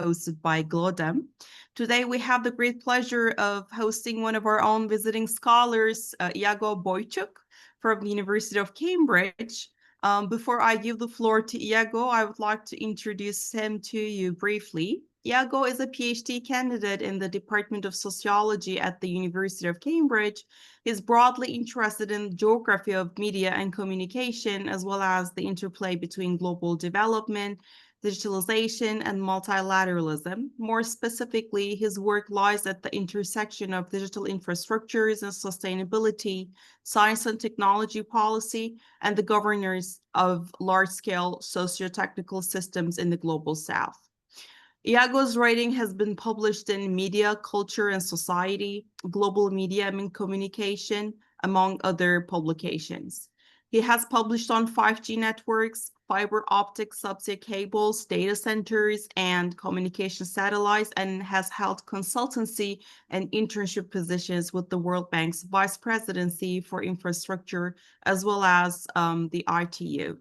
hosted by GLODEM. Today, we have the great pleasure of hosting one of our own visiting scholars, Iago Bojczuk from the University of Cambridge. Before I give the floor to Iago, I would like to introduce him to you briefly. Iago is a PhD candidate in the Department of Sociology at the University of Cambridge. He's broadly interested in geography of media and communication, as well as the interplay between global development, digitalization, and multilateralism. More specifically, his work lies at the intersection of digital infrastructures and sustainability, science and technology policy, and the governance of large-scale socio-technical systems in the global south. Iago's writing has been published in Media, Culture and Society, Global Media and Communication, among other publications. He has published on 5G networks, fiber optic subsea cables, data centers, and communication satellites, and has held consultancy and internship positions with the World Bank's Vice Presidency for Infrastructure, as well as the ITU.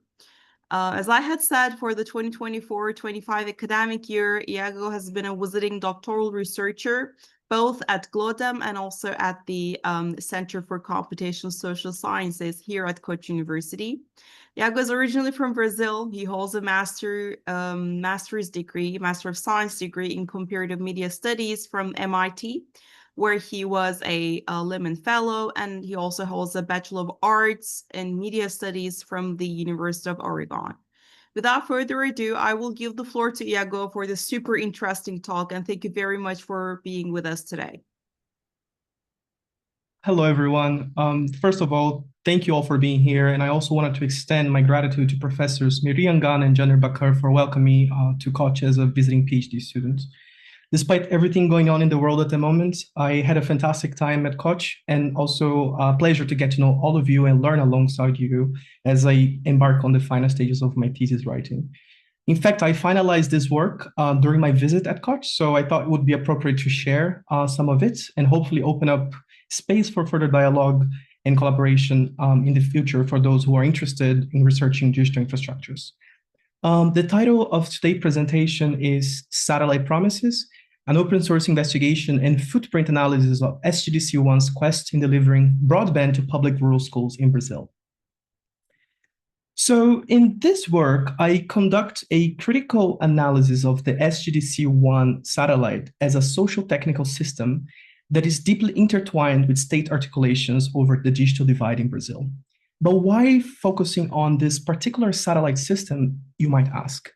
As I had said, for the 2024-25 academic year, Iago has been a visiting doctoral researcher, both at GLODEM and also at the Center for Computational Social Sciences here at Koç University. Iago is originally from Brazil. He holds a Master of Science degree in Comparative Media Studies from MIT, where he was a Lehman Fellow, and he also holds a Bachelor of Arts in Media Studies from the University of Oregon. Without further ado, I will give the floor to Iago for this super interesting talk, and thank you very much for being with us today. Hello, everyone. First of all, thank you all for being here, and I also wanted to extend my gratitude to Professors Miriam Gan and Caner Bakar for welcoming me to Koç as a visiting PhD student. Despite everything going on in the world at the moment, I had a fantastic time at Koç, and also a pleasure to get to know all of you and learn alongside you as I embark on the final stages of my thesis writing. In fact, I finalized this work during my visit at Koç, so I thought it would be appropriate to share some of it and hopefully open up space for further dialogue and collaboration in the future for those who are interested in researching digital infrastructures. The title of today's presentation is Satellite Promises, an open source investigation and footprint analysis of SGDC1's quest in delivering broadband to public rural schools in Brazil. So in this work, I conduct a critical analysis of the SGDC1 satellite as a social technical system that is deeply intertwined with state articulations over the digital divide in Brazil. But why focusing on this particular satellite system, you might ask?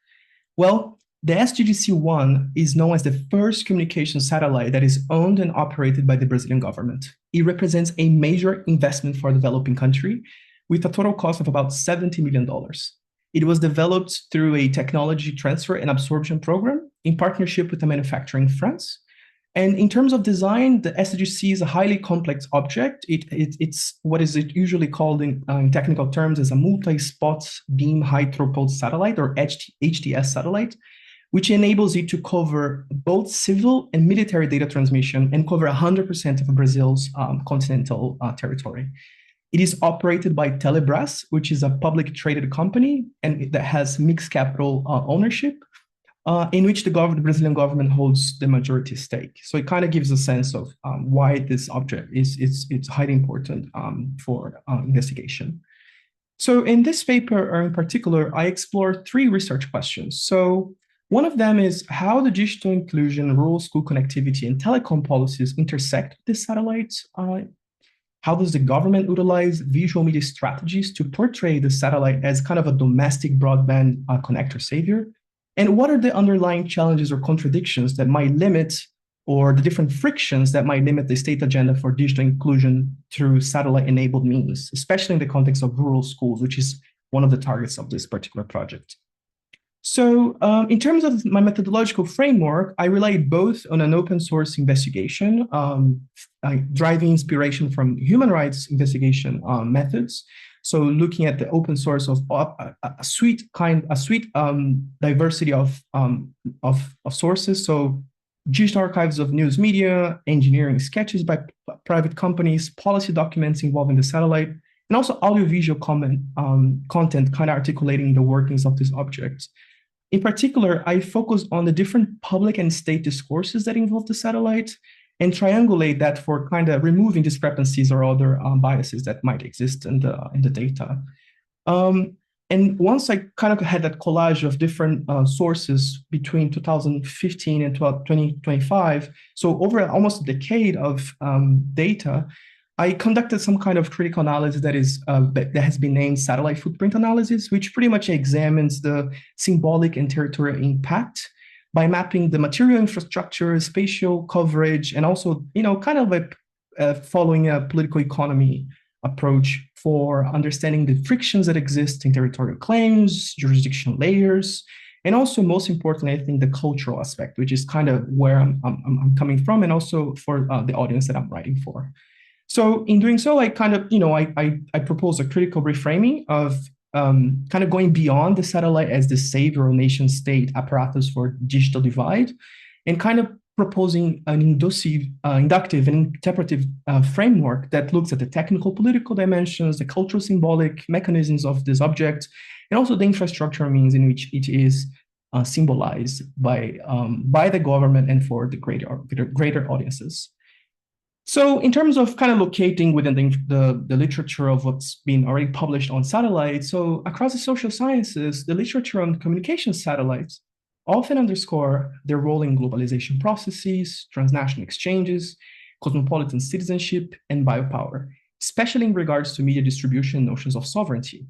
Well, the SGDC1 is known as the first communication satellite that is owned and operated by the Brazilian government. It represents a major investment for a developing country with a total cost of about $70 million. It was developed through a technology transfer and absorption program in partnership with a manufacturer in France. And in terms of design, the SGDC is a highly complex object. It's what is it usually called in technical terms as a multi-spot beam high throughput satellite, or HTS satellite, which enables it to cover both civil and military data transmission and cover 100% of Brazil's continental territory. It is operated by Telebras, which is a public traded company and that has mixed capital ownership, in which the Brazilian government holds the majority stake. So it kind of gives a sense of why this object is highly important for investigation. So in this paper in particular, I explored three research questions. So one of them is how the digital inclusion, rural school connectivity, and telecom policies intersect with the satellites. How does the government utilize visual media strategies to portray the satellite as kind of a domestic broadband connector savior? And what are the underlying challenges or contradictions that might limit, or the different frictions that might limit the state agenda for digital inclusion through satellite-enabled means, especially in the context of rural schools, which is one of the targets of this particular project? So in terms of my methodological framework, I relied both on an open source investigation, driving inspiration from human rights investigation methods. So looking at the open source of a sweet diversity of sources. So digital archives of news media, engineering sketches by private companies, policy documents involving the satellite, and also audiovisual content kind of articulating the workings of this object. In particular, I focus on the different public and state discourses that involve the satellite and triangulate that for kind of removing discrepancies or other biases that might exist in the data. And once I kind of had that collage of different sources between 2015 and 2025, so over almost a decade of data, I conducted some kind of critical analysis that has been named satellite footprint analysis, which pretty much examines the symbolic and territorial impact by mapping the material infrastructure, spatial coverage, and also, kind of following a political economy approach for understanding the frictions that exist in territorial claims, jurisdictional layers, and also, most importantly, I think the cultural aspect, which is kind of where I'm coming from, and also for the audience that I'm writing for. So in doing so, I kind of, I propose a critical reframing of kind of going beyond the satellite as the savior or nation state apparatus for digital divide, and kind of proposing an inductive and interpretive framework that looks at the technical political dimensions, the cultural symbolic mechanisms of this object, and also the infrastructure means in which it is symbolized by the government and for the greater audiences. So in terms of kind of locating within the literature of what's been already published on satellites, so across the social sciences, the literature on communication satellites often underscore their role in globalization processes, transnational exchanges, cosmopolitan citizenship, and biopower, especially in regards to media distribution and notions of sovereignty.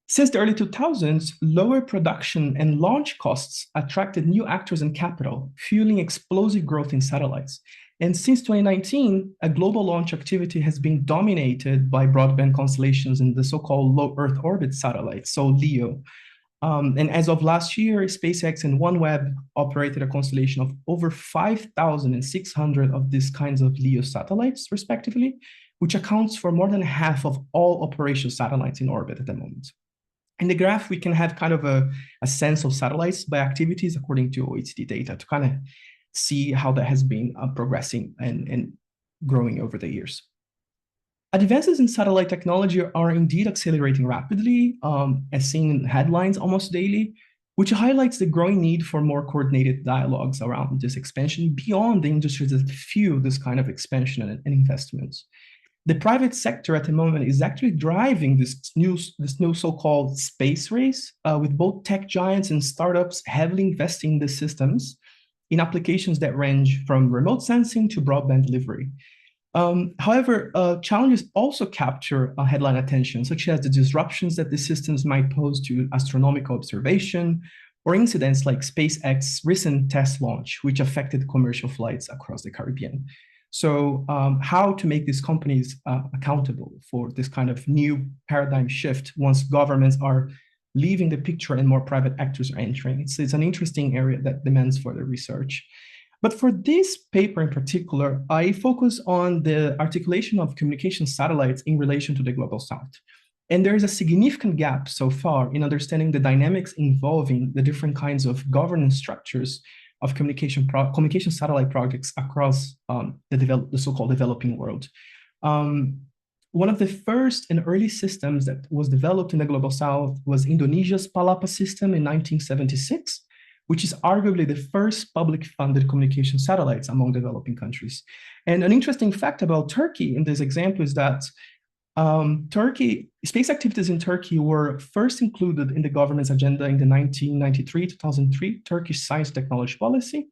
Since the early 2000s, lower production and launch costs attracted new actors and capital, fueling explosive growth in satellites. And since 2019, a global launch activity has been dominated by broadband constellations in the so-called low Earth orbit satellites, so LEO. And as of last year, SpaceX and OneWeb operated a constellation of over 5,600 of these kinds of LEO satellites, respectively, which accounts for more than half of all operational satellites in orbit at the moment. In the graph, we can have kind of a sense of satellites by activities according to OECD data to kind of see how that has been progressing and growing over the years. Advances in satellite technology are indeed accelerating rapidly, as seen in headlines almost daily, which highlights the growing need for more coordinated dialogues around this expansion beyond the industries that fuel this kind of expansion and investments. The private sector at the moment is actually driving this new so-called space race, with both tech giants and startups heavily investing in the systems in applications that range from remote sensing to broadband delivery. However, challenges also capture headline attention, such as the disruptions that the systems might pose to astronomical observation, or incidents like SpaceX's recent test launch, which affected commercial flights across the Caribbean. So how to make these companies accountable for this kind of new paradigm shift once governments are leaving the picture and more private actors are entering? It's an interesting area that demands further research. But for this paper in particular, I focus on the articulation of communication satellites in relation to the Global South. And there is a significant gap so far in understanding the dynamics involving the different kinds of governance structures of communication satellite projects across the so-called developing world. One of the first and early systems that was developed in the Global South was Indonesia's Palapa system in 1976, which is arguably the first public-funded communication satellites among developing countries. And an interesting fact about Turkey in this example is that space activities in Turkey were first included in the government's agenda in the 1993-2003 Turkish Science Technology Policy.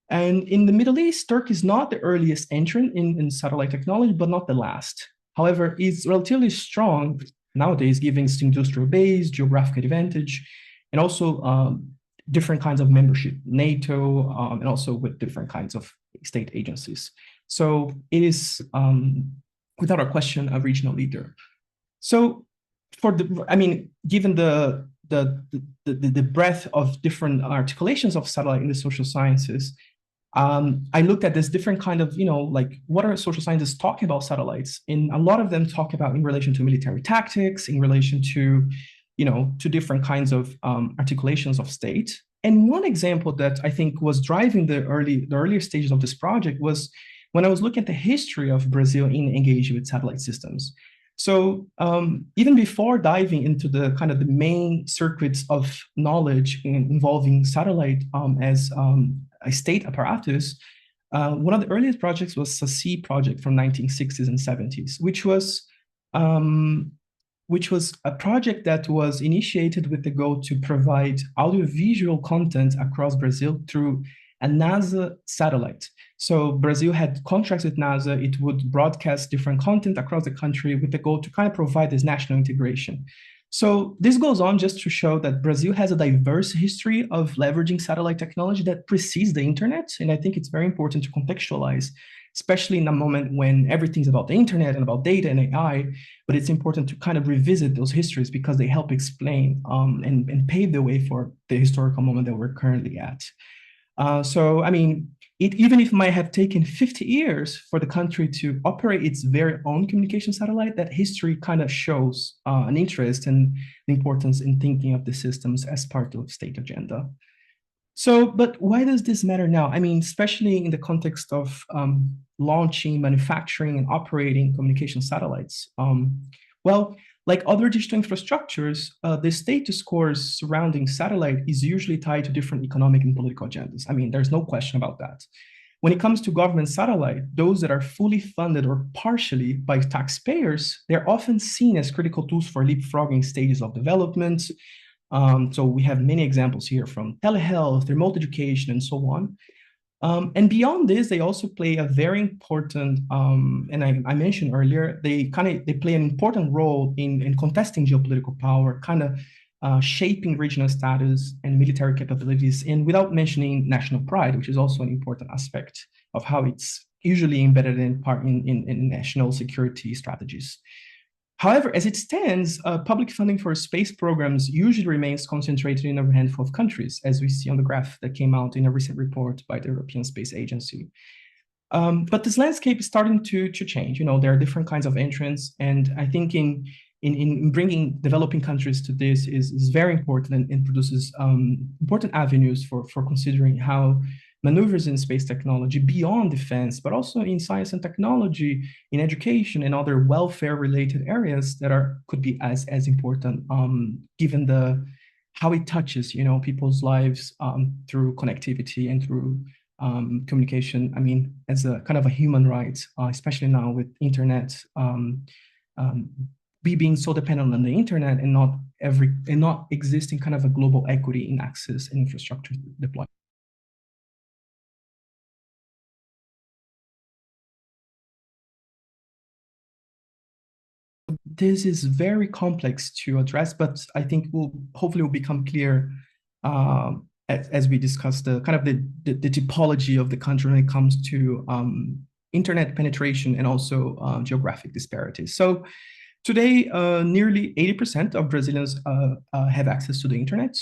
And in the Middle East, Turkey is not the earliest entrant in satellite technology, but not the last. However, it's relatively strong nowadays, given its industrial base, geographic advantage, and also different kinds of membership, NATO, and also with different kinds of state agencies. So it is, without a question, a regional leader. So given the breadth of different articulations of satellite in the social sciences, I looked at this different kind of, what are social scientists talking about satellites? And a lot of them talk about in relation to military tactics, in relation to, to different kinds of articulations of state. And one example that I think was driving the earlier stages of this project was when I was looking at the history of Brazil in engaging with satellite systems. So even before diving into the kind of the main circuits of knowledge involving satellite as a state apparatus, one of the earliest projects was a C project from 1960s and 70s, which was a project that was initiated with the goal to provide audiovisual content across Brazil through a NASA satellite. So Brazil had contracts with NASA. It would broadcast different content across the country with the goal to kind of provide this national integration. So this goes on just to show that Brazil has a diverse history of leveraging satellite technology that precedes the internet. And I think it's very important to contextualize, especially in a moment when everything's about the internet and about data and AI, but it's important to kind of revisit those histories because they help explain and pave the way for the historical moment that we're currently at. So, I mean, even if it might have taken 50 years for the country to operate its very own communication satellite, that history kind of shows an interest and the importance in thinking of the systems as part of state agenda. So, but why does this matter now? I mean, especially in the context of launching, manufacturing, and operating communication satellites. Well, like other digital infrastructures, the status scores surrounding satellite is usually tied to different economic and political agendas. I mean, there's no question about that. When it comes to government satellite, those that are fully funded or partially by taxpayers, they're often seen as critical tools for leapfrogging stages of development. So we have many examples here from telehealth, remote education, and so on. And beyond this, they also play a very important, and I mentioned earlier, they play an important role in contesting geopolitical power, kind of shaping regional status and military capabilities, and without mentioning national pride, which is also an important aspect of how it's usually embedded in national security strategies. However, as it stands, public funding for space programs usually remains concentrated in a handful of countries, as we see on the graph that came out in a recent report by the European Space Agency. But this landscape is starting to change. You know, there are different kinds of entrants, and I think in bringing developing countries to this is very important and produces important avenues for considering how maneuvers in space technology beyond defense, but also in science and technology, in education and other welfare-related areas that could be as important, given how it touches, you know, people's lives through connectivity and through communication. I mean, as a kind of a human right, especially now with internet, being so dependent on the internet and not existing kind of a global equity in access and infrastructure deployment. This is very complex to address, but I think hopefully will become clear as we discuss the kind of the typology of the country when it comes to internet penetration and also geographic disparities. So today, nearly 80% of Brazilians have access to the internet.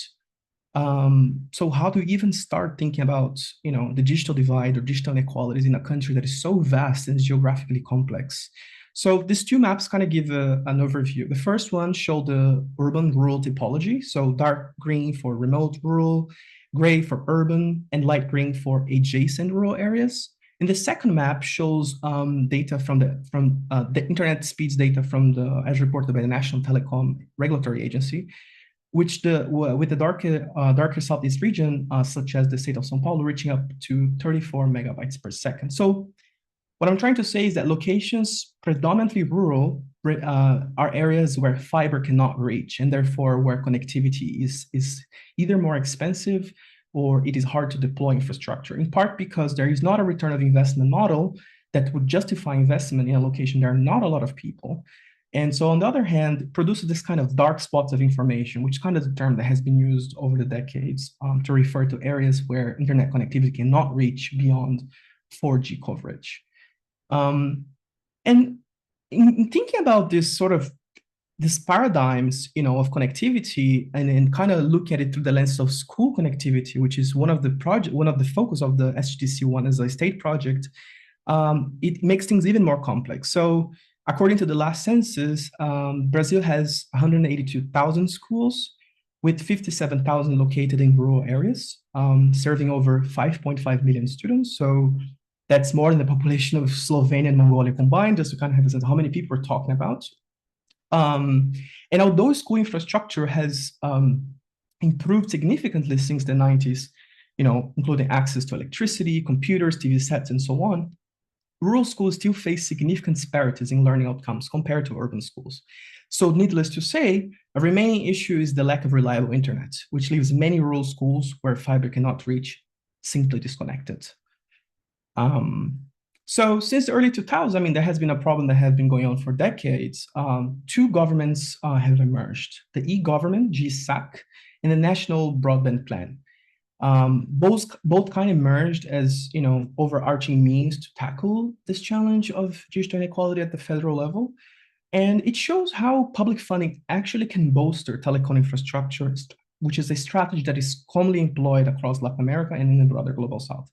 So how do we even start thinking about, you know, the digital divide or digital inequalities in a country that is so vast and geographically complex? So these two maps kind of give an overview. The first one shows the urban-rural typology. So dark green for remote rural, gray for urban, and light green for adjacent rural areas. And the second map shows data from the internet speeds data as reported by the National Telecom Regulatory Agency, which with the darker southeast region, such as the state of São Paulo, reaching up to 34 megabytes per second. So what I'm trying to say is that locations predominantly rural are areas where fiber cannot reach, and therefore where connectivity is either more expensive or it is hard to deploy infrastructure, in part because there is not a return of investment model that would justify investment in a location there are not a lot of people. And so on the other hand, it produces this kind of dark spots of information, which kind of is a term that has been used over the decades to refer to areas where internet connectivity cannot reach beyond 4G coverage. And in thinking about this sort of these paradigms, you know, of connectivity, and kind of look at it through the lens of school connectivity, which is one of the focus of the SGDC1 as a state project, it makes things even more complex. So according to the last census, Brazil has 182,000 schools with 57,000 located in rural areas, serving over 5.5 million students. So that's more than the population of Slovenia and Mongolia combined, just to kind of have a sense of how many people we're talking about. And although school infrastructure has improved significantly since the 90s, including access to electricity, computers, TV sets, and so on, rural schools still face significant disparities in learning outcomes compared to urban schools. So needless to say, a remaining issue is the lack of reliable internet, which leaves many rural schools where fiber cannot reach simply disconnected. So since the early 2000s, there has been a problem that has been going on for decades. Two governments have emerged: the e-government, GSAC, and the National Broadband Plan. Both kind of emerged as overarching means to tackle this challenge of digital inequality at the federal level. And it shows how public funding actually can bolster telecom infrastructure, which is a strategy that is commonly employed across Latin America and in the broader global south.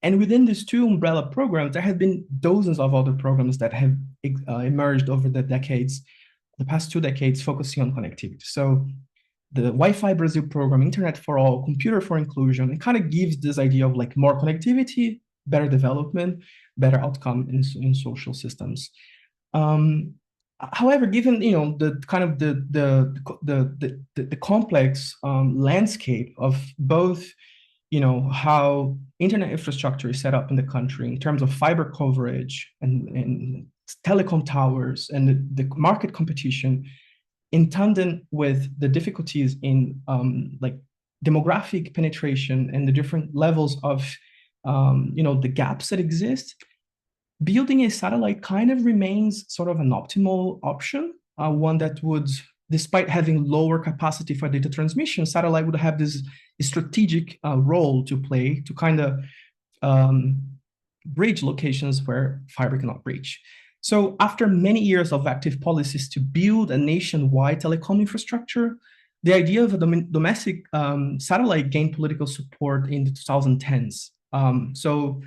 And within these two umbrella programs, there have been dozens of other programs that have emerged over the past 2 decades, focusing on connectivity. So the Wi-Fi Brazil program, Internet for All, Computer for Inclusion, it kind of gives this idea of like more connectivity, better development, better outcome in social systems. However, given the kind of the complex landscape of both how internet infrastructure is set up in the country in terms of fiber coverage and telecom towers and the market competition, in tandem with the difficulties in like demographic penetration and the different levels of the gaps that exist, building a satellite kind of remains sort of an optimal option, one that would, despite having lower capacity for data transmission, satellite would have this strategic role to play to kind of bridge locations where fiber cannot reach. So after many years of active policies to build a nationwide telecom infrastructure, the idea of a domestic satellite gained political support in the 2010s. So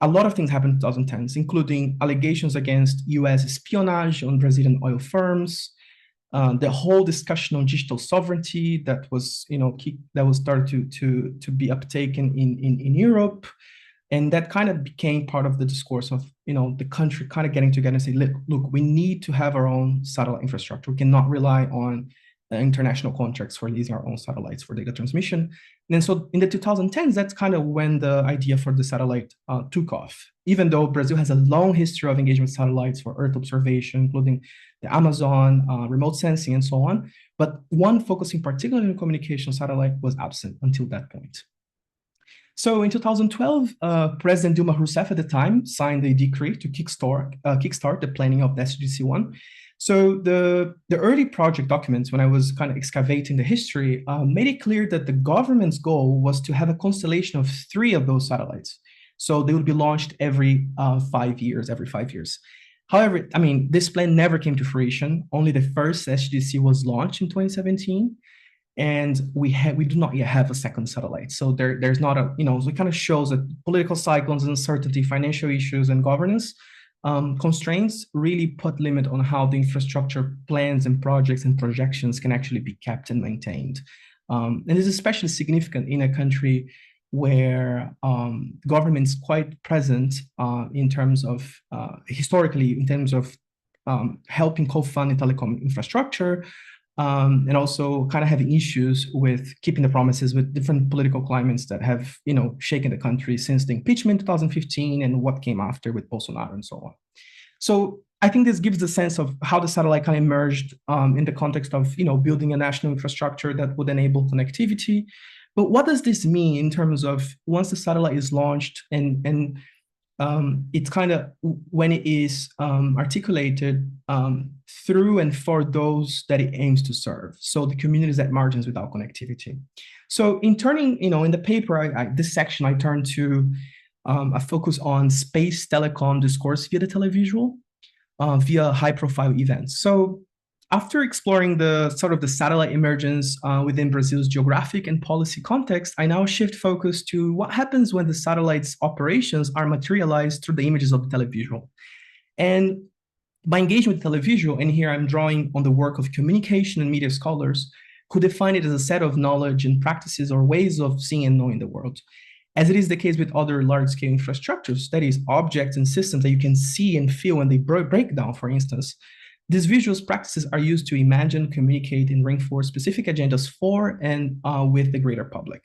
a lot of things happened in the 2010s, including allegations against US espionage on Brazilian oil firms, the whole discussion on digital sovereignty that was, started to be uptaken in Europe. And that kind of became part of the discourse of, the country kind of getting together and say, look, we need to have our own satellite infrastructure. We cannot rely on international contracts for leasing our own satellites for data transmission. And then so in the 2010s, that's kind of when the idea for the satellite took off. Even though Brazil has a long history of engagement with satellites for Earth observation, including the Amazon, remote sensing, and so on. But one focusing particularly on communication satellite was absent until that point. So in 2012, President Dilma Rousseff at the time signed a decree to kickstart the planning of the SDGC-1. So the early project documents, when I was kind of excavating the history, made it clear that the government's goal was to have a constellation of 3 of those satellites. So they would be launched every 5 years. However, this plan never came to fruition. Only the first SDGC was launched in 2017. And we do not yet have a second satellite. So there's not a, so it kind of shows that political cycles, uncertainty, financial issues, and governance constraints really put limit on how the infrastructure plans and projects and projections can actually be kept and maintained. And this is especially significant in a country where government's quite present in terms of, historically, in terms of helping co-fund telecom infrastructure, and also kind of having issues with keeping the promises with different political climates that have, shaken the country since the impeachment in 2015 and what came after with Bolsonaro and so on. So I think this gives the sense of how the satellite kind of emerged in the context of, building a national infrastructure that would enable connectivity. But what does this mean in terms of once the satellite is launched and it's kind of when it is articulated through and for those that it aims to serve. So the communities at margins without connectivity. So in turning, in the paper, this section, I turn to a focus on space-telecom discourse via the televisual, via high-profile events. So after exploring the sort of the satellite emergence within Brazil's geographic and policy context, I now shift focus to what happens when the satellite's operations are materialized through the images of the televisual. And by engaging with televisual, and here I'm drawing on the work of communication and media scholars who define it as a set of knowledge and practices or ways of seeing and knowing the world. As it is the case with other large-scale infrastructures, that is, objects and systems that you can see and feel when they break down, for instance. these visuals practices are used to imagine, communicate, and reinforce specific agendas for and with the greater public.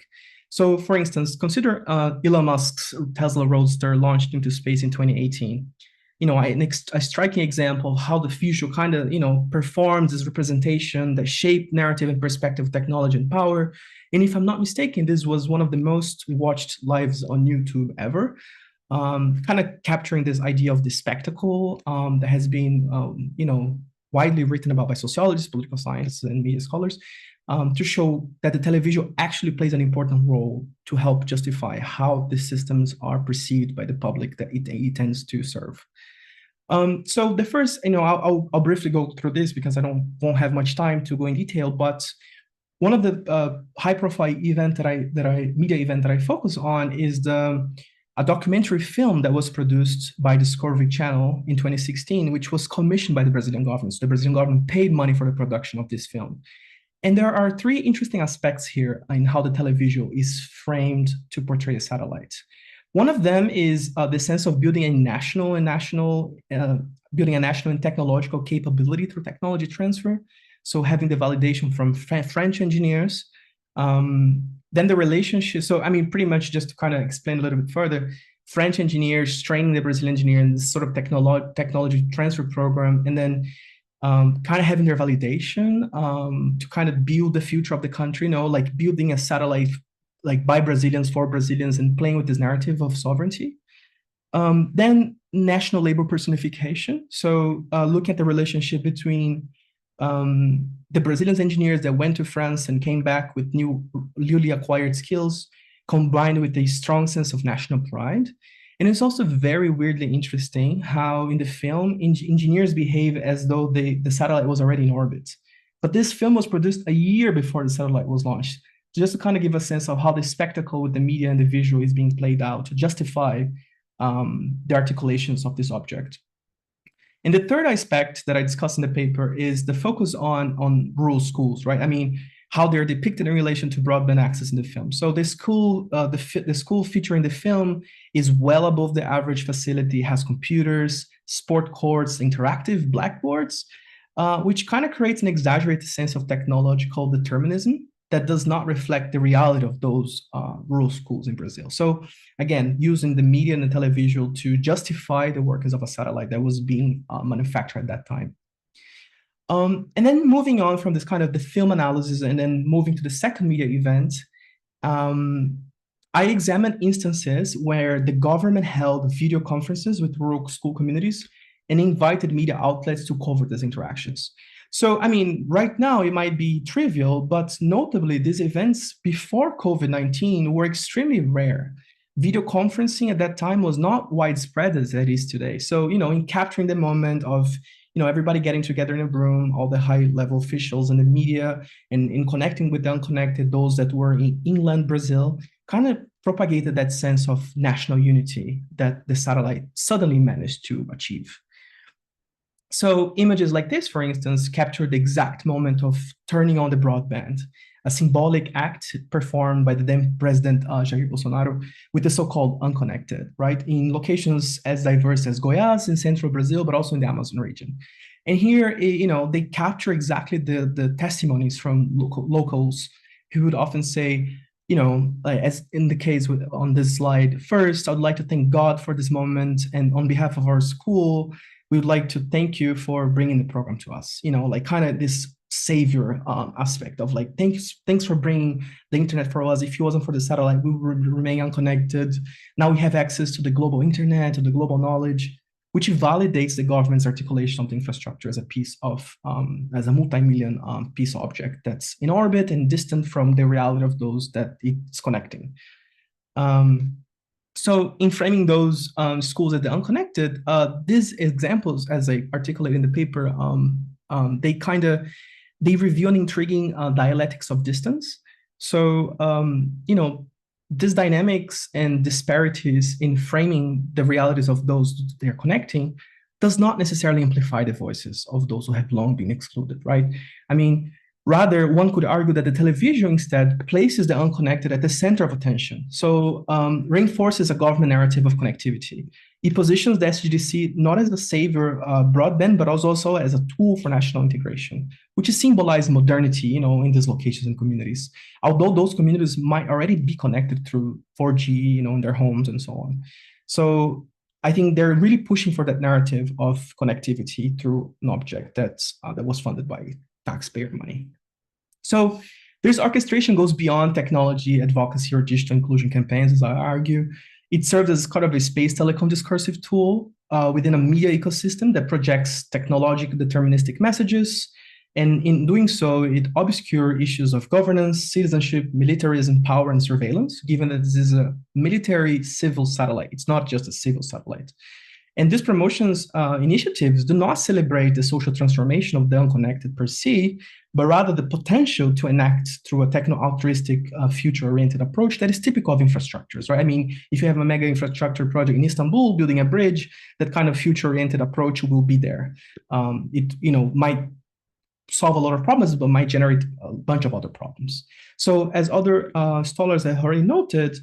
So, for instance, consider Elon Musk's Tesla Roadster launched into space in 2018. A striking example of how the visual kind of, performs this representation that shape narrative and perspective of technology and power. And if I'm not mistaken, this was one of the most watched lives on YouTube ever, kind of capturing this idea of the spectacle that has been, widely written about by sociologists, political science, and media scholars, to show that the televisual actually plays an important role to help justify how the systems are perceived by the public that it tends to serve. So the first, I'll briefly go through this because I won't have much time to go in detail, but one of the high-profile media event that I focus on is a documentary film that was produced by Discovery Channel in 2016, which was commissioned by the Brazilian government. So the Brazilian government paid money for the production of this film. And there are three interesting aspects here in how the televisual is framed to portray a satellite. One of them is the sense of building a national and technological capability through technology transfer. So having the validation from French engineers, then the relationship. So, pretty much just to kind of explain a little bit further, French engineers training the Brazilian engineer in this sort of technology transfer program, and then kind of having their validation to kind of build the future of the country, like building a satellite like by Brazilians for Brazilians and playing with this narrative of sovereignty. Then national labor personification. So looking at the relationship between the Brazilian engineers that went to France and came back with newly acquired skills, combined with a strong sense of national pride. And it's also very weirdly interesting how in the film, engineers behave as though the satellite was already in orbit. But this film was produced a year before the satellite was launched, just to kind of give a sense of how the spectacle with the media and the visual is being played out to justify the articulations of this object. And the third aspect that I discuss in the paper is the focus on rural schools, right? How they're depicted in relation to broadband access in the film. So the school featuring the film is well above the average facility, has computers, sport courts, interactive blackboards, which kind of creates an exaggerated sense of technological determinism that does not reflect the reality of those rural schools in Brazil. So again, using the media and the televisual to justify the workings of a satellite that was being manufactured at that time. And then moving on from this kind of the film analysis and then moving to the second media event, I examined instances where the government held video conferences with rural school communities and invited media outlets to cover these interactions. So, right now it might be trivial, but notably these events before COVID-19 were extremely rare. Video conferencing at that time was not widespread as it is today. So, in capturing the moment of, everybody getting together in a room, all the high-level officials and the media, and in connecting with the unconnected, those that were in inland Brazil, kind of propagated that sense of national unity that the satellite suddenly managed to achieve. So images like this, for instance, capture the exact moment of turning on the broadband, a symbolic act performed by the then President Jair Bolsonaro with the so-called unconnected, right? In locations as diverse as Goiás in central Brazil, but also in the Amazon region. And here, they capture exactly the testimonies from locals who would often say, as in the case on this slide, first, I would like to thank God for this moment. And on behalf of our school, we would like to thank you for bringing the program to us, kind of this savior aspect of thanks for bringing the internet for us. If it wasn't for the satellite, we would remain unconnected. Now we have access to the global internet, to the global knowledge, which validates the government's articulation of the infrastructure as a piece of, as a multi-million piece object that's in orbit and distant from the reality of those that it's connecting. So in framing those schools as the unconnected, these examples, as I articulate in the paper, they reveal an intriguing dialectics of distance. So, these dynamics and disparities in framing the realities of those they're connecting does not necessarily amplify the voices of those who have long been excluded, right? Rather, one could argue that the television instead places the unconnected at the center of attention. So reinforces a government narrative of connectivity. It positions the SGDC not as a savior of broadband, but also as a tool for national integration, which is symbolized modernity, in these locations and communities. Although those communities might already be connected through 4G, in their homes and so on. So I think they're really pushing for that narrative of connectivity through an object that was funded by taxpayer money. So this orchestration goes beyond technology, advocacy, or digital inclusion campaigns, as I argue. It serves as kind of a space-telecom discursive tool within a media ecosystem that projects technological deterministic messages. And in doing so, it obscures issues of governance, citizenship, militarism, power, and surveillance, given that this is a military civil satellite. It's not just a civil satellite. And these promotions initiatives do not celebrate the social transformation of the unconnected per se, but rather the potential to enact through a techno-altruistic, future-oriented approach that is typical of infrastructures, right? I mean, if you have a mega infrastructure project in Istanbul, building a bridge, that kind of future-oriented approach will be there. It, might solve a lot of problems, but might generate a bunch of other problems. So as other scholars have already noted,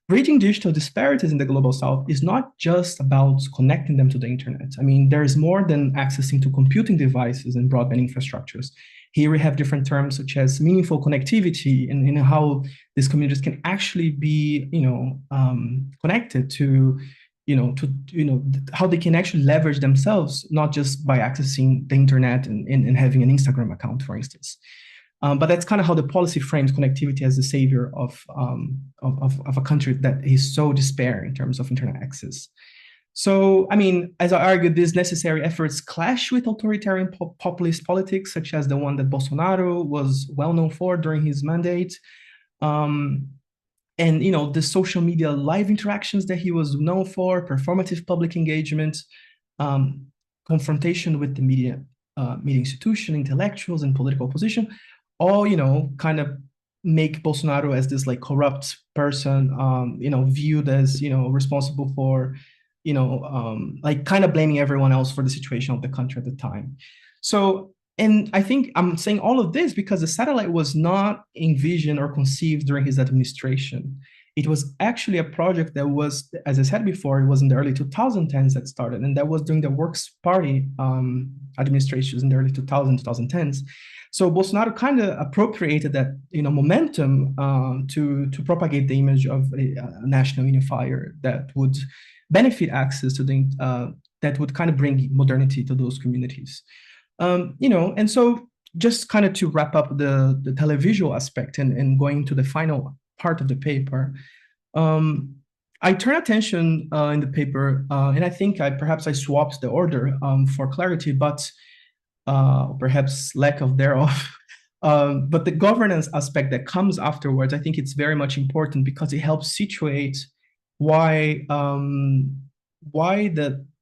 bridging digital disparities in the global south is not just about connecting them to the internet. I mean, there is more than accessing to computing devices and broadband infrastructures. Here we have different terms such as meaningful connectivity and how these communities can actually be, connected to, how they can actually leverage themselves, not just by accessing the internet and having an Instagram account, for instance. But that's kind of how the policy frames connectivity as the savior of a country that is so despair in terms of internet access. So, I mean, as I argued, these necessary efforts clash with authoritarian populist politics, such as the one that Bolsonaro was well known for during his mandate. And, the social media live interactions that he was known for, performative public engagement, confrontation with the media institution, intellectuals, and political opposition, all, kind of make Bolsonaro as this like corrupt person, viewed as, responsible for, like kind of blaming everyone else for the situation of the country at the time. So, and I think I'm saying all of this because the satellite was not envisioned or conceived during his administration. It was actually a project that was, as I said before, it was in the early 2010s that started, and that was during the Works Party administrations in the early 2010s. So Bolsonaro kind of appropriated that, momentum to propagate the image of a national unifier that would benefit access to that would kind of bring modernity to those communities. And so just kind of to wrap up the televisual aspect and going to the final part of the paper, I turn attention in the paper, and I think perhaps I swapped the order for clarity, but perhaps lack of thereof. But the governance aspect that comes afterwards, I think it's very much important because it helps situate why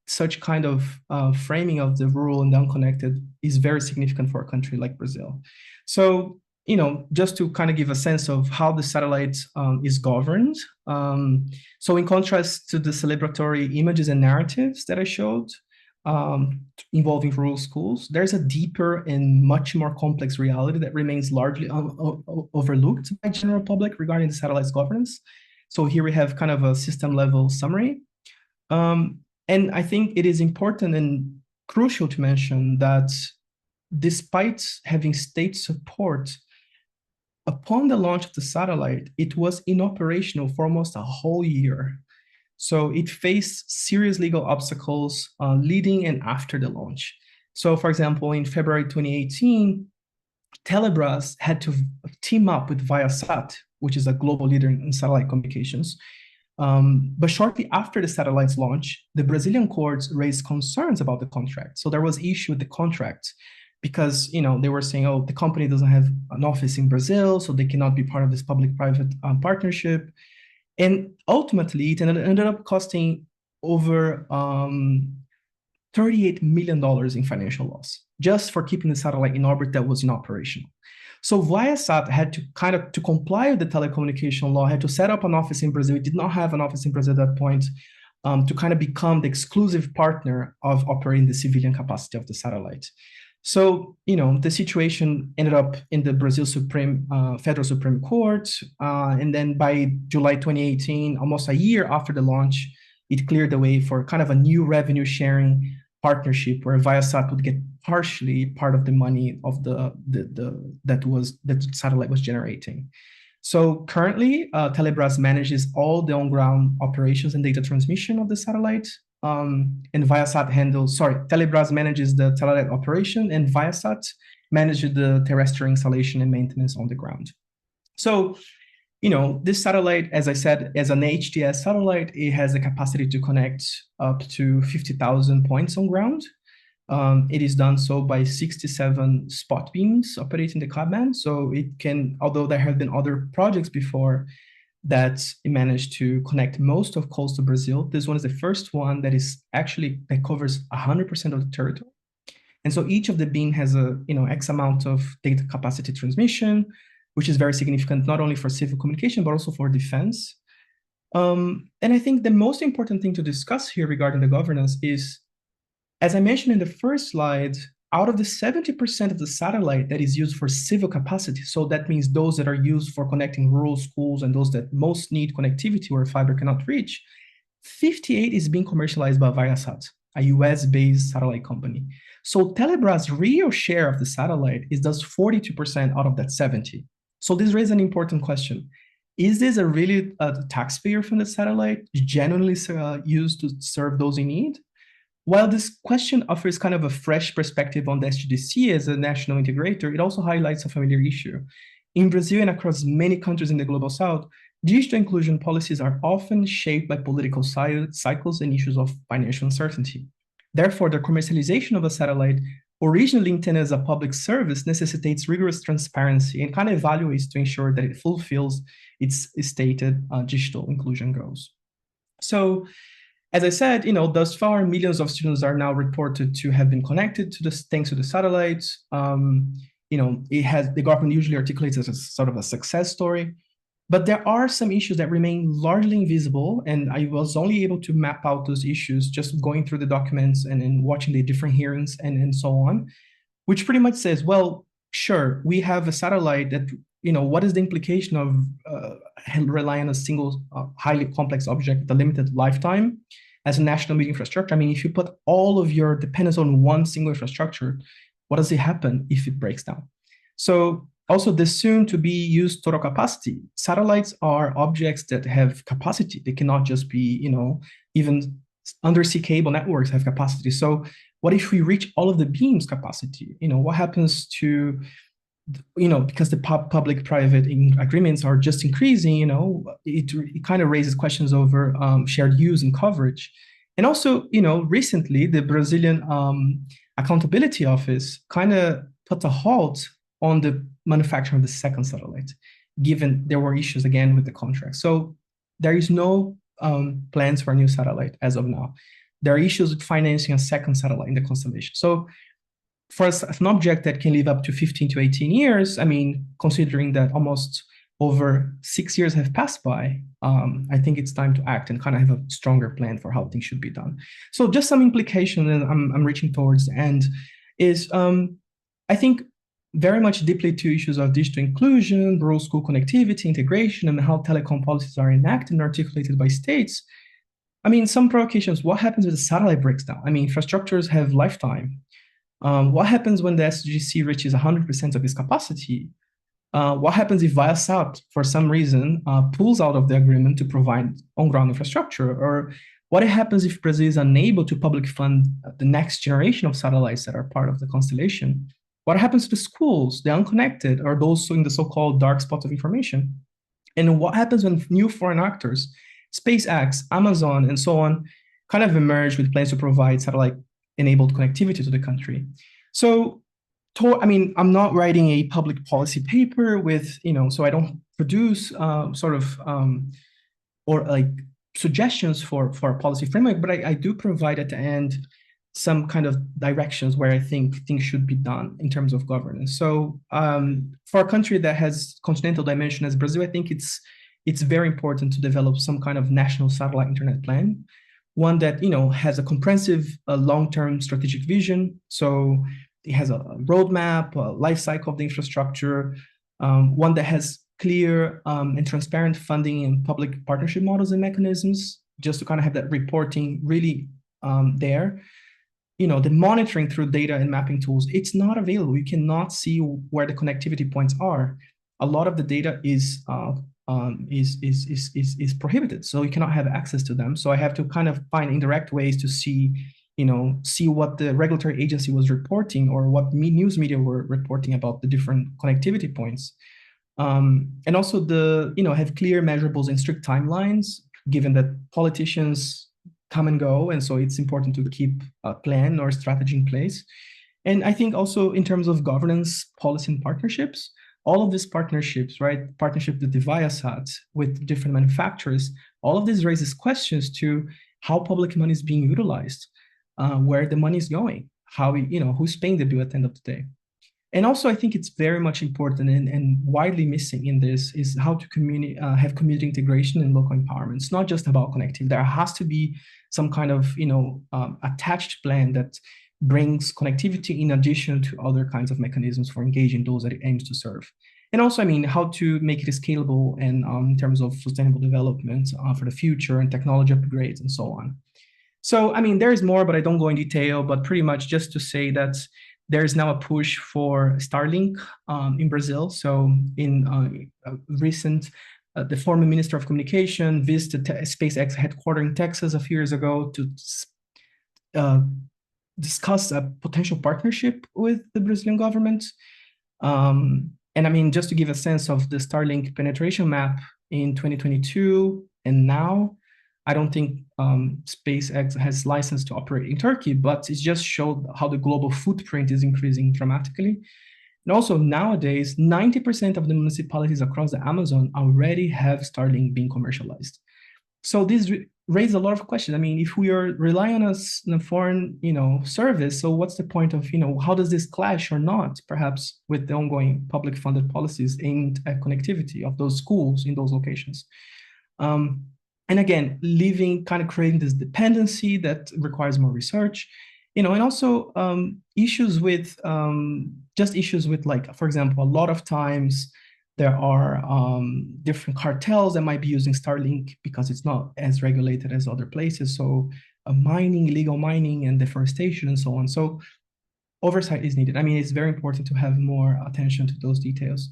such kind of framing of the rural and the unconnected is very significant for a country like Brazil. So, just to kind of give a sense of how the satellite is governed. So in contrast to the celebratory images and narratives that I showed, involving rural schools, there's a deeper and much more complex reality that remains largely overlooked by the general public regarding the satellite's governance. So here we have kind of a system level summary. And I think it is important and crucial to mention that despite having state support, upon the launch of the satellite, it was inoperational for almost a whole year. So it faced serious legal obstacles leading and after the launch. So for example, in February 2018, Telebras had to team up with Viasat, which is a global leader in satellite communications. But shortly after the satellite's launch, the Brazilian courts raised concerns about the contract. So there was issue with the contract because they were saying, oh, the company doesn't have an office in Brazil, so they cannot be part of this public-private partnership. And ultimately, it ended up costing over $38 million in financial loss, just for keeping the satellite in orbit that was inoperational. So Viasat had to to comply with the telecommunication law, had to set up an office in Brazil. It did not have an office in Brazil at that point, to kind of become the exclusive partner of operating the civilian capacity of the satellite. So, the situation ended up in the Brazil Federal Supreme Court. And then by July 2018, almost a year after the launch, it cleared the way for kind of a new revenue sharing partnership where Viasat would get partially part of the money of that the satellite was generating. So currently, Telebras manages all the on-ground operations and data transmission of the satellite. And Viasat Telebras manages the satellite operation, and Viasat manages the terrestrial installation and maintenance on the ground. So, this satellite, as I said, as an HTS satellite, it has the capacity to connect up to 50,000 points on ground. It is done so by 67 spot beams operating the cabin. So it can, although there have been other projects before that it managed to connect most of coastal Brazil, this one is the first one that covers 100% of the territory. And so each of the beam has a X amount of data capacity transmission, which is very significant not only for civil communication but also for defense. And I think the most important thing to discuss here regarding the governance is, as I mentioned in the first slide, out of the 70% of the satellite that is used for civil capacity, so that means those that are used for connecting rural schools and those that most need connectivity where fiber cannot reach, 58 is being commercialized by Viasat, a US-based satellite company. So Telebras' real share of the satellite is thus 42% out of that 70. So this raises an important question. Is this really a taxpayer from the satellite genuinely used to serve those in need? While this question offers kind of a fresh perspective on the SGDC as a national integrator, it also highlights a familiar issue. In Brazil and across many countries in the Global South, digital inclusion policies are often shaped by political cycles and issues of financial uncertainty. Therefore, the commercialization of a satellite, originally intended as a public service, necessitates rigorous transparency and kind of evaluates to ensure that it fulfills its stated digital inclusion goals. So, as I said, thus far, millions of students are now reported to have been connected to this thanks to the satellites. The government usually articulates it as sort of a success story, but there are some issues that remain largely invisible, and I was only able to map out those issues just going through the documents and then watching the different hearings and so on, which pretty much says, well, sure, we have a satellite that, what is the implication of relying on a single highly complex object with a limited lifetime as a national media infrastructure? I mean, if you put all of your dependence on one single infrastructure, what does it happen if it breaks down? So also the soon to be used total capacity. Satellites are objects that have capacity. They cannot just be, even undersea cable networks have capacity. So what if we reach all of the beams capacity? What happens to, because the public-private agreements are just increasing, it kind of raises questions over shared use and coverage. And also, recently, the Brazilian Accountability Office kind of put a halt on the manufacturing of the second satellite, given there were issues again with the contract. So there is no plans for a new satellite as of now. There are issues with financing a second satellite in the constellation. So for an object that can live up to 15 to 18 years, I mean, considering that almost over 6 years have passed by, I think it's time to act and kind of have a stronger plan for how things should be done. So just some implication, and I'm reaching towards the end, is I think very much deeply to issues of digital inclusion, rural school connectivity, integration, and how telecom policies are enacted and articulated by states. I mean, some provocations, what happens if the satellite breaks down? I mean, infrastructures have lifetime. What happens when the SGC reaches 100% of its capacity? What happens if Viasat, for some reason, pulls out of the agreement to provide on-ground infrastructure? Or what happens if Brazil is unable to publicly fund the next generation of satellites that are part of the constellation? What happens to schools, the unconnected, or those in the so-called dark spots of information? And what happens when new foreign actors, SpaceX, Amazon, and so on, kind of emerge with plans to provide satellite-enabled connectivity to the country? So, I'm not writing a public policy paper with, so I don't produce or like suggestions for a policy framework, but I do provide at the end some kind of directions where I think things should be done in terms of governance. So for a country that has continental dimension as Brazil, I think it's very important to develop some kind of national satellite internet plan, one that has a comprehensive long-term strategic vision. So it has a roadmap, a life cycle of the infrastructure, one that has clear and transparent funding and public partnership models and mechanisms, just to kind of have that reporting really there. You know, the monitoring through data and mapping tools, it's not available. You cannot see where the connectivity points are. A lot of the data is prohibited, so you cannot have access to them. So I have to kind of find indirect ways to see, you know, see what the regulatory agency was reporting or what news media were reporting about the different connectivity points. And also have clear measurables and strict timelines, given that politicians come and go, and so it's important to keep a plan or strategy in place. And I think also in terms of governance, policy, and partnerships, all of these partnerships, right? Partnership with the Viasat, with different manufacturers, all of this raises questions to how public money is being utilized, where the money is going, who's paying the bill at the end of the day. And also, I think it's very much important and widely missing in this is how to have community integration and local empowerment. It's not just about connectivity. There has to be some kind of attached plan that brings connectivity in addition to other kinds of mechanisms for engaging those that it aims to serve. And also, I mean, how to make it scalable and in terms of sustainable development for the future and technology upgrades and so on. So, I mean, there is more, but I don't go in detail, but pretty much just to say that there is now a push for Starlink in Brazil. So in recent, the former Minister of Communication visited SpaceX headquarters in Texas a few years ago to discuss a potential partnership with the Brazilian government. And I mean, just to give a sense of the Starlink penetration map in 2022 and now, I don't think SpaceX has license to operate in Turkey, but it just showed how the global footprint is increasing dramatically. And also nowadays, 90% of the municipalities across the Amazon already have Starlink being commercialized. So this raises a lot of questions. I mean, if we are relying on a foreign, service, so what's the point of, how does this clash or not, perhaps with the ongoing public funded policies aimed at connectivity of those schools in those locations? And again, creating this dependency that requires more research, and also issues with like, for example, a lot of times there are different cartels that might be using Starlink because it's not as regulated as other places. So illegal mining and deforestation and so on. So oversight is needed. I mean, it's very important to have more attention to those details.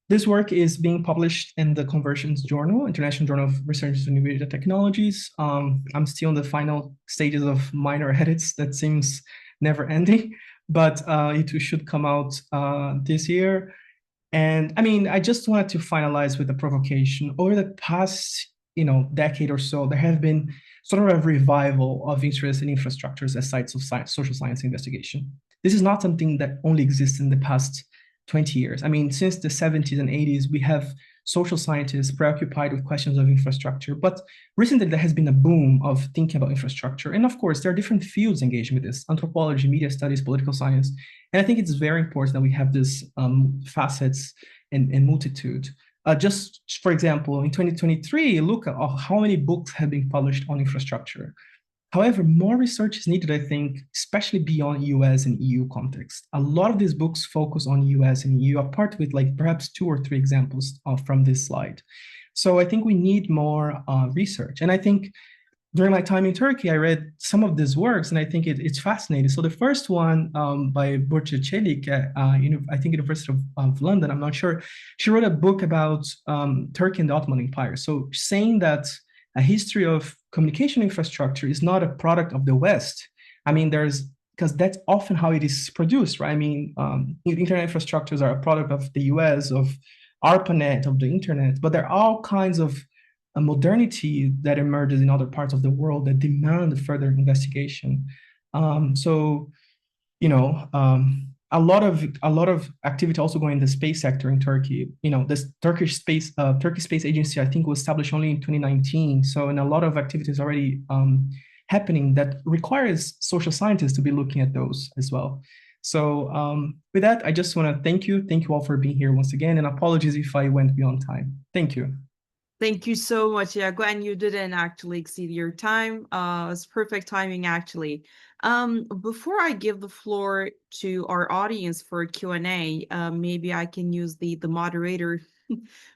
This work is being published in the Conversions Journal, International Journal of Research and Media Technologies. I'm still in the final stages of minor edits that seems never ending, but it should come out this year. And I mean, I just wanted to finalize with a provocation. Over the past, decade or so, there have been sort of a revival of interest in infrastructures as sites of science, social science investigation. This is not something that only exists in the past 20 years. I mean, since the 70s and 80s, we have social scientists preoccupied with questions of infrastructure, but recently there has been a boom of thinking about infrastructure. And of course, there are different fields engaging with this: anthropology, media studies, political science. And I think it's very important that we have these facets and multitude. Just for example, in 2023, look at how many books have been published on infrastructure. However, more research is needed, I think, especially beyond US and EU context. A lot of these books focus on US and EU, apart with like perhaps 2 or 3 examples from this slide. So I think we need more research. And I think during my time in Turkey, I read some of these works, and I think it's fascinating. So the first one by Bojczuk, I think University of London, I'm not sure, she wrote a book about Turkey and the Ottoman Empire. So saying that a history of communication infrastructure is not a product of the West. I mean, because that's often how it is produced, right? I mean, internet infrastructures are a product of the US, of ARPANET, of the internet, but there are all kinds of modernity that emerges in other parts of the world that demand further investigation. A lot of activity also going in the space sector in Turkey. This Turkey Space Agency, I think, was established only in 2019. So, and a lot of activities already happening that requires social scientists to be looking at those as well. So with that, I just want to thank you all for being here once again, and apologies if I went beyond time. Thank you. Thank you so much, Iago. And you didn't actually exceed your time. It's perfect timing, actually. Before I give the floor to our audience for Q&A, maybe I can use the moderator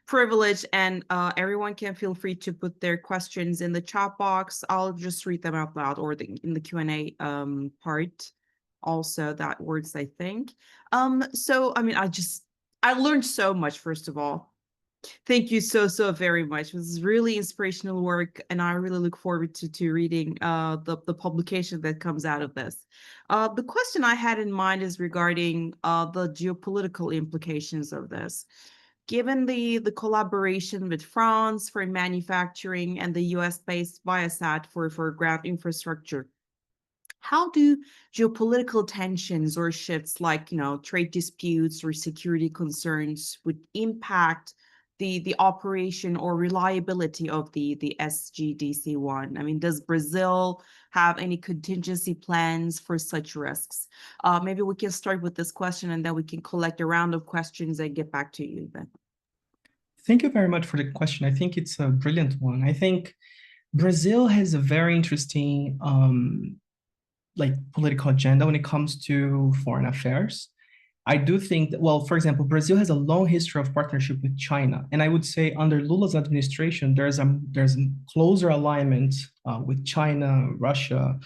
privilege, and everyone can feel free to put their questions in the chat box. I'll just read them out loud, or in the Q&A part. Also, that works, I think. So, I mean, I learned so much, first of all. Thank you so very much. This is really inspirational work, and I really look forward to reading the publication that comes out of this. The question I had in mind is regarding the geopolitical implications of this. Given the collaboration with France for manufacturing and the US-based Viasat for ground infrastructure, how do geopolitical tensions or shifts like, trade disputes or security concerns would impact the operation or reliability of the SGDC-1? I mean, does Brazil have any contingency plans for such risks? Maybe we can start with this question, and then we can collect a round of questions and get back to you then. Thank you very much for the question. I think it's a brilliant one. I think Brazil has a very interesting political agenda when it comes to foreign affairs. I do think that, well, for example, Brazil has a long history of partnership with China. And I would say under Lula's administration, there's a closer alignment with China, Russia,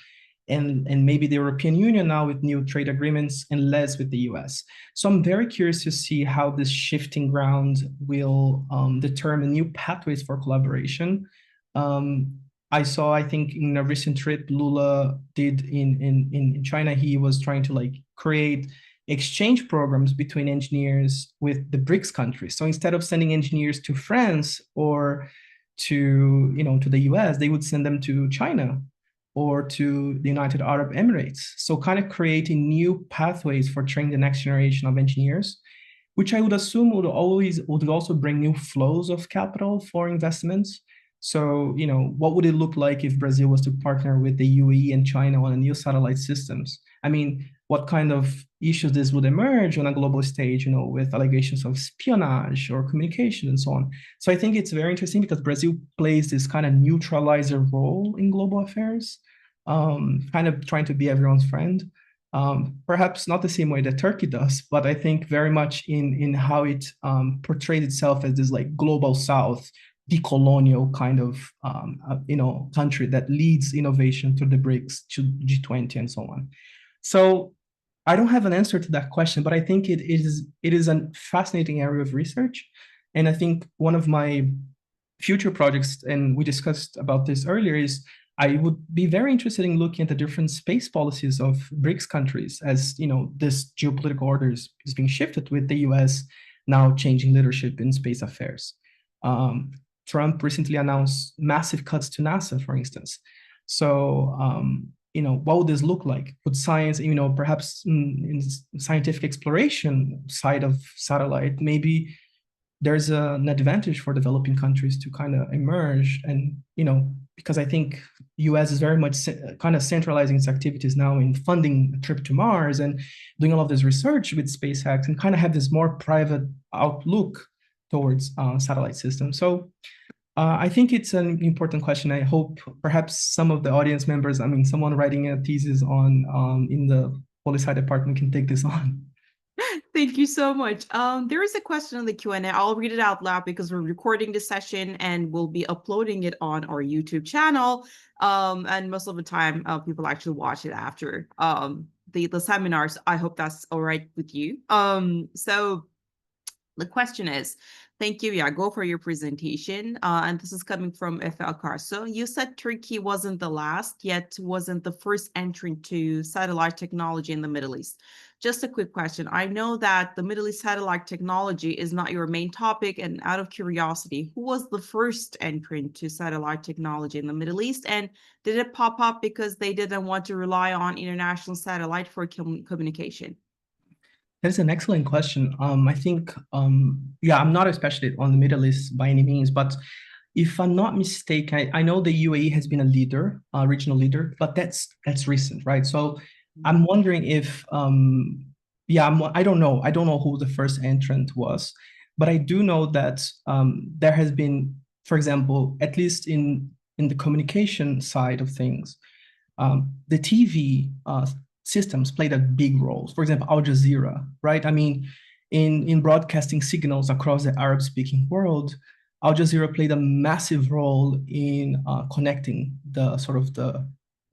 and maybe the European Union now with new trade agreements, and less with the US. So I'm very curious to see how this shifting ground will determine new pathways for collaboration. I think in a recent trip Lula did in China, he was trying to create exchange programs between engineers with the BRICS countries. So instead of sending engineers to France or to the US, they would send them to China or to the United Arab Emirates. So kind of creating new pathways for training the next generation of engineers, which I would assume would also bring new flows of capital for investments. So, what would it look like if Brazil was to partner with the UAE and China on a new satellite systems? I mean, what kind of issues this would emerge on a global stage, with allegations of espionage or communication and so on. So I think it's very interesting because Brazil plays this kind of neutralizer role in global affairs, kind of trying to be everyone's friend. Perhaps not the same way that Turkey does, but I think very much in how it portrays itself as this global South, decolonial kind of country that leads innovation to the BRICS, to G20 and so on. So I don't have an answer to that question, but I think it is a fascinating area of research. And I think one of my future projects, and we discussed about this earlier, is I would be very interested in looking at the different space policies of BRICS countries as, this geopolitical order is being shifted with the US now changing leadership in space affairs. Trump recently announced massive cuts to NASA, for instance. So, what would this look like? Would science, perhaps in scientific exploration side of satellite, maybe there's an advantage for developing countries to kind of emerge. And, because I think US is very much kind of centralizing its activities now in funding a trip to Mars and doing all of this research with SpaceX, and kind of have this more private outlook towards satellite systems. So I think it's an important question. I hope perhaps some of the audience members, someone writing a thesis on in the policy department can take this on. Thank you so much. There is a question in the Q&A. I'll read it out loud because we're recording this session and we'll be uploading it on our YouTube channel. And most of the time, people actually watch it after the seminars. I hope that's all right with you. So the question is, thank you, Iago, for your presentation. And this is coming from FL Carso. You said Turkey wasn't the last, yet wasn't the first entrant to satellite technology in the Middle East. Just a quick question. I know that the Middle East satellite technology is not your main topic, and out of curiosity, who was the first entrant to satellite technology in the Middle East? And did it pop up because they didn't want to rely on international satellite for communication? That's an excellent question. I think, I'm not a specialist on the Middle East by any means, but if I'm not mistaken, I know the UAE has been a leader, regional leader, but that's recent, right? So I'm wondering if, I don't know. I don't know who the first entrant was, but I do know that there has been for example, at least in the communication side of things, the TV systems played a big role. For example, Al Jazeera, right? I mean, in broadcasting signals across the Arab-speaking world, Al Jazeera played a massive role in connecting the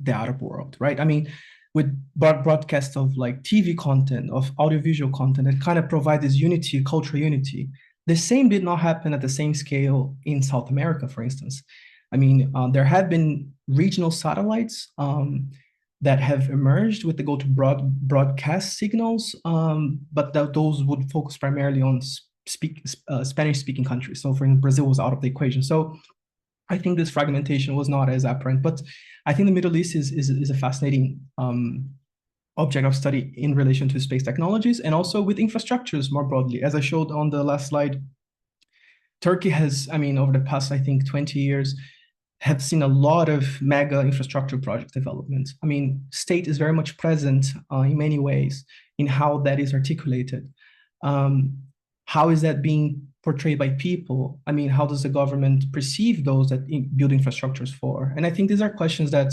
Arab world, right? I mean, with broadcast of like TV content, of audiovisual content, it kind of provides this unity, cultural unity. The same did not happen at the same scale in South America, for instance. I mean, there have been regional satellites that have emerged with the goal to broadcast signals, but those would focus primarily on Spanish-speaking countries. So, for instance, Brazil was out of the equation. So, I think this fragmentation was not as apparent, but I think the Middle East is a fascinating object of study in relation to space technologies and also with infrastructures more broadly. As I showed on the last slide, Turkey has, I mean, over the past, I think, 20 years, have seen a lot of mega infrastructure project development. I mean, state is very much present in many ways in how that is articulated. How is that being portrayed by people? I mean, how does the government perceive those that build infrastructures for? And I think these are questions that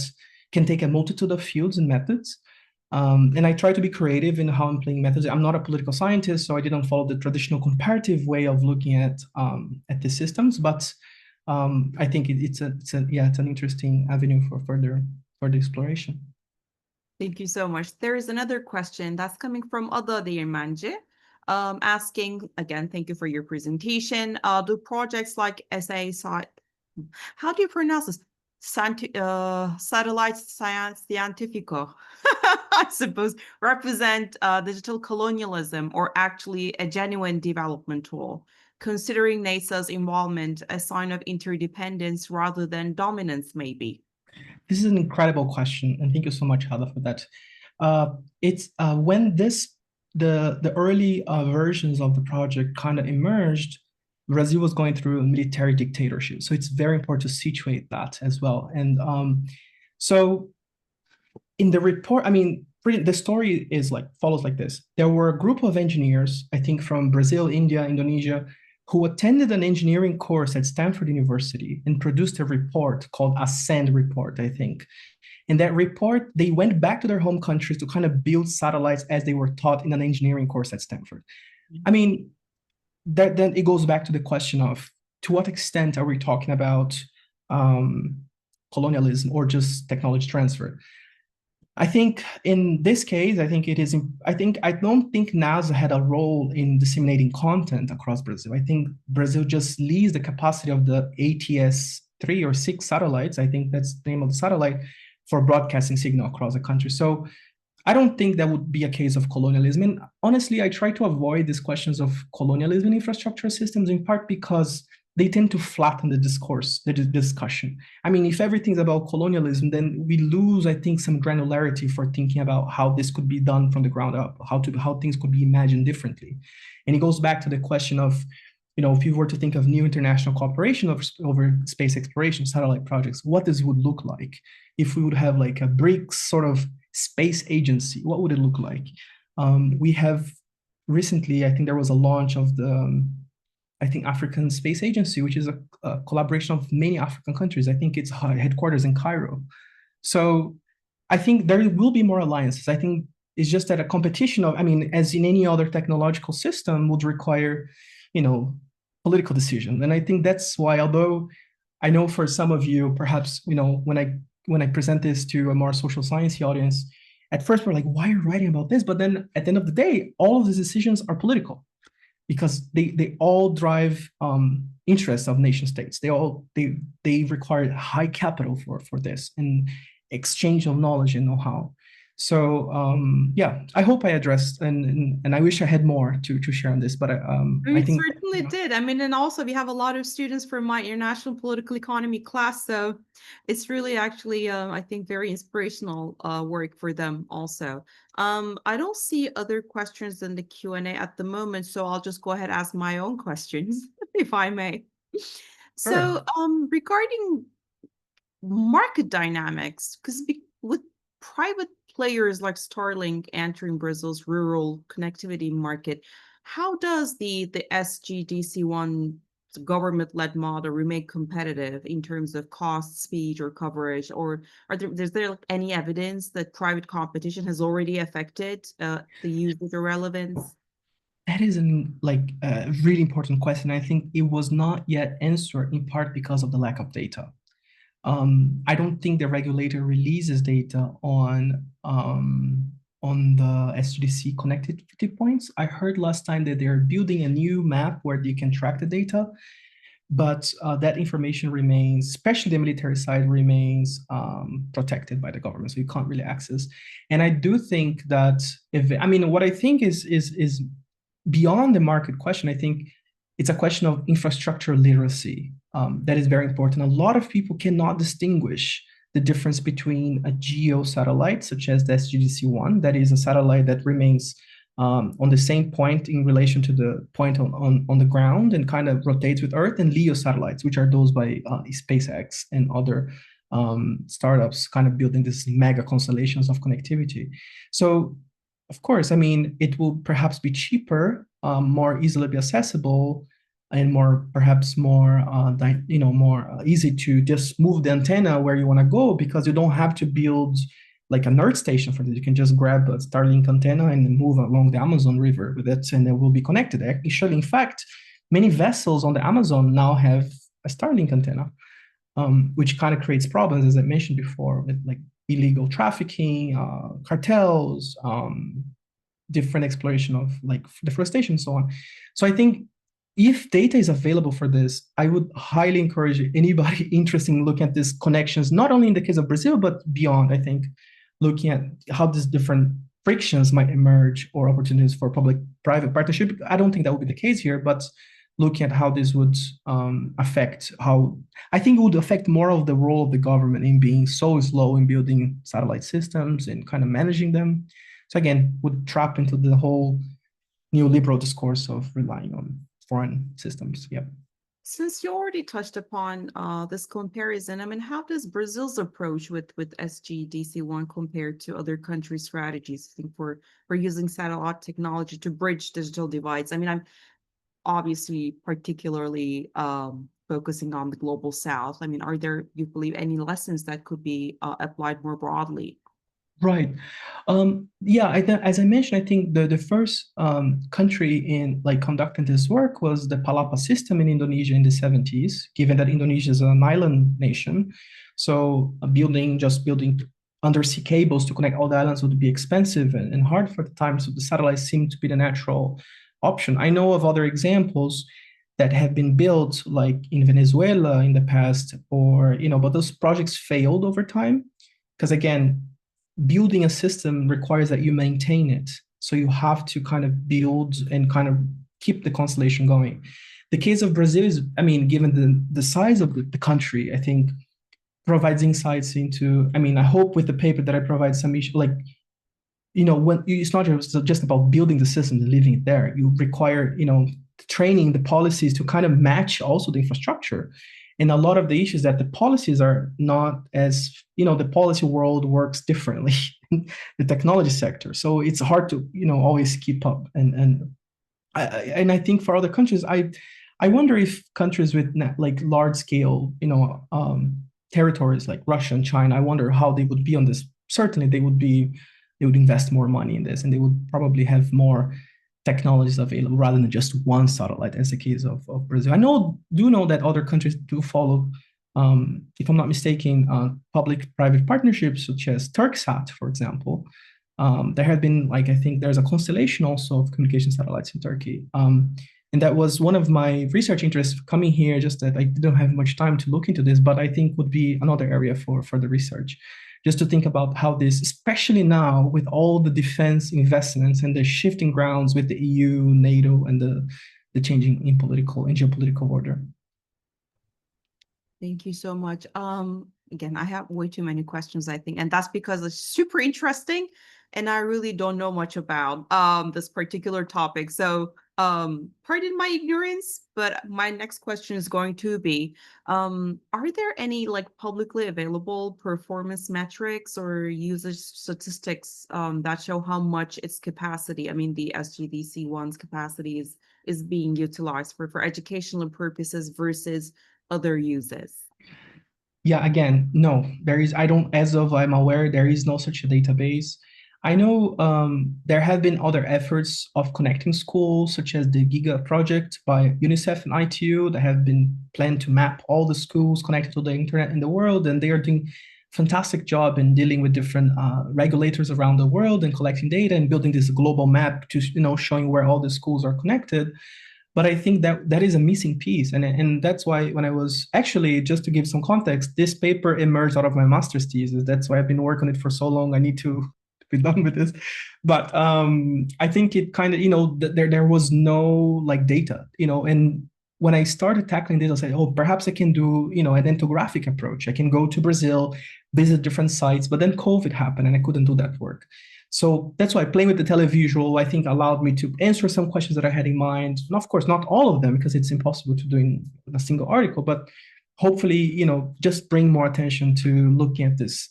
can take a multitude of fields and methods. And I try to be creative in how I'm playing methods. I'm not a political scientist, so I didn't follow the traditional comparative way of looking at the systems. But I think it's an interesting avenue for further exploration. Thank you so much. There is another question that's coming from Ada Değirmenci, asking again. Thank you for your presentation. Do projects like how do you pronounce this? Satellite Scientifico, I suppose, represent digital colonialism or actually a genuine development tool, considering NASA's involvement a sign of interdependence rather than dominance, maybe? This is an incredible question, and thank you so much, Hala, for that. It's when the early versions of the project kind of emerged, Brazil was going through a military dictatorship. So it's very important to situate that as well. And so in the report, I mean, the story is follows like this. There were a group of engineers, I think from Brazil, India, Indonesia, who attended an engineering course at Stanford University and produced a report called Ascend Report, I think. In that report, they went back to their home countries to kind of build satellites as they were taught in an engineering course at Stanford. I mean, then it goes back to the question of to what extent are we talking about colonialism or just technology transfer? I think in this case, I don't think NASA had a role in disseminating content across Brazil. I think Brazil just leased the capacity of the ATS-3 or 6 satellites. I think that's the name of the satellite for broadcasting signal across the country. So I don't think that would be a case of colonialism. And honestly, I try to avoid these questions of colonialism in infrastructure systems, in part because they tend to flatten the discourse, the discussion. I mean, if everything's about colonialism, then we lose, I think, some granularity for thinking about how this could be done from the ground up, how things could be imagined differently. And it goes back to the question of, if you were to think of new international cooperation over space exploration, satellite projects, what this would look like? If we would have like a BRICS sort of space agency, what would it look like? We have recently, I think there was a launch of the African Space Agency, which is a collaboration of many African countries. I think its headquarters in Cairo. So I think there will be more alliances. I think it's just that a competition as in any other technological system, would require, political decisions. And I think that's why, although I know for some of you, perhaps, when I present this to a more social science audience, at first we're like, why are you writing about this? But then at the end of the day, all of these decisions are political, because they all drive interests of nation states. They require high capital for this and exchange of knowledge and know-how. So I hope I addressed, and I wish I had more to share on this, but I think certainly did. I mean, and also we have a lot of students from my international political economy class, so it's really actually I think very inspirational work for them also. I don't see other questions in the Q&A at the moment, so I'll just go ahead and ask my own questions, if I may. So regarding market dynamics, because with private players like Starlink entering Brazil's rural connectivity market, how does the SGDC1 government-led model remain competitive in terms of cost, speed, or coverage? Or is there like any evidence that private competition has already affected the usage or relevance? That is a really important question. I think it was not yet answered in part because of the lack of data. I don't think the regulator releases data on the SGDC connectivity points. I heard last time that they're building a new map where you can track the data, but that information remains, especially the military side, remains protected by the government, so you can't really access. And I do think that what I think is beyond the market question. I think it's a question of infrastructure literacy that is very important. A lot of people cannot distinguish the difference between a geo satellite, such as the SGDC-1, that is a satellite that remains on the same point in relation to the point on the ground and kind of rotates with Earth, and LEO satellites, which are those by SpaceX and other startups kind of building these mega constellations of connectivity. So of course, it will perhaps be cheaper, more easily be accessible, and perhaps more easy to just move the antenna where you want to go, because you don't have to build like an Earth station for this. You can just grab a Starlink antenna and move along the Amazon River with it, and it will be connected. Actually, in fact, many vessels on the Amazon now have a Starlink antenna, which kind of creates problems, as I mentioned before, with like illegal trafficking, cartels, different exploration of like deforestation and so on. So I think if data is available for this, I would highly encourage anybody interested in looking at these connections, not only in the case of Brazil, but beyond. I think looking at how these different frictions might emerge or opportunities for public-private partnership. I don't think that would be the case here, but looking at how this would I think it would affect more of the role of the government in being so slow in building satellite systems and kind of managing them. So again, would trap into the whole neoliberal discourse of relying on foreign systems. Yeah. Since you already touched upon this comparison, how does Brazil's approach with SGDC-1 compare to other countries' strategies, I think, for using satellite technology to bridge digital divides? I'm obviously particularly focusing on the global South. Are there, you believe, any lessons that could be applied more broadly? Right. Yeah, as I mentioned, I think the first country in like conducting this work was the Palapa system in Indonesia in the 70s, given that Indonesia is an island nation. So just building undersea cables to connect all the islands would be expensive and hard for the time. So the satellites seemed to be the natural option. I know of other examples that have been built, like in Venezuela in the past, but those projects failed over time. Because again, building a system requires that you maintain it. So you have to kind of build and kind of keep the constellation going. The case of Brazil is, given the size of the country, I think provides insights into, I hope with the paper that I provide some issue, like, when it's not just about building the system and leaving it there. You require, training, the policies to kind of match also the infrastructure. And a lot of the issues that the policies are not as, the policy world works differently in the technology sector. So it's hard to, always keep up. And I think for other countries, I wonder if countries with like large scale, territories like Russia and China, I wonder how they would be on this. Certainly they would invest more money in this, and they would probably have more technologies available rather than just one satellite, as the case of Brazil. I do know that other countries do follow, if I'm not mistaken, public-private partnerships such as Turksat, for example. There have been, I think there's a constellation also of communication satellites in Turkey. And that was one of my research interests coming here, just that I didn't have much time to look into this, but I think would be another area for the research. Just to think about how this, especially now with all the defense investments and the shifting grounds with the EU, NATO, and the changing in political and geopolitical order. Thank you so much. Again, I have way too many questions, I think, and that's because it's super interesting, and I really don't know much about this particular topic. So pardon my ignorance, but my next question is going to be, are there any like publicly available performance metrics or usage statistics that show how much its capacity, the SGDC-1's capacity is is being utilized for educational purposes versus other uses? Yeah, again, no, I don't, as of I'm aware, there is no such a database. I know there have been other efforts of connecting schools, such as the GIGA project by UNICEF and ITU, that have been planned to map all the schools connected to the internet in the world, and they are doing fantastic job in dealing with different regulators around the world and collecting data and building this global map to, showing where all the schools are connected. But I think that is a missing piece. And that's why when I was actually, just to give some context, this paper emerged out of my master's thesis. That's why I've been working on it for so long. I need to be done with this. But I think it kind of, there was no like data, and when I started tackling this, I said, oh, perhaps I can do, an ethnographic approach. I can go to Brazil, visit different sites, but then COVID happened and I couldn't do that work. So that's why playing with the televisual, I think, allowed me to answer some questions that I had in mind. And of course, not all of them, because it's impossible to do in a single article, but hopefully, just bring more attention to looking at this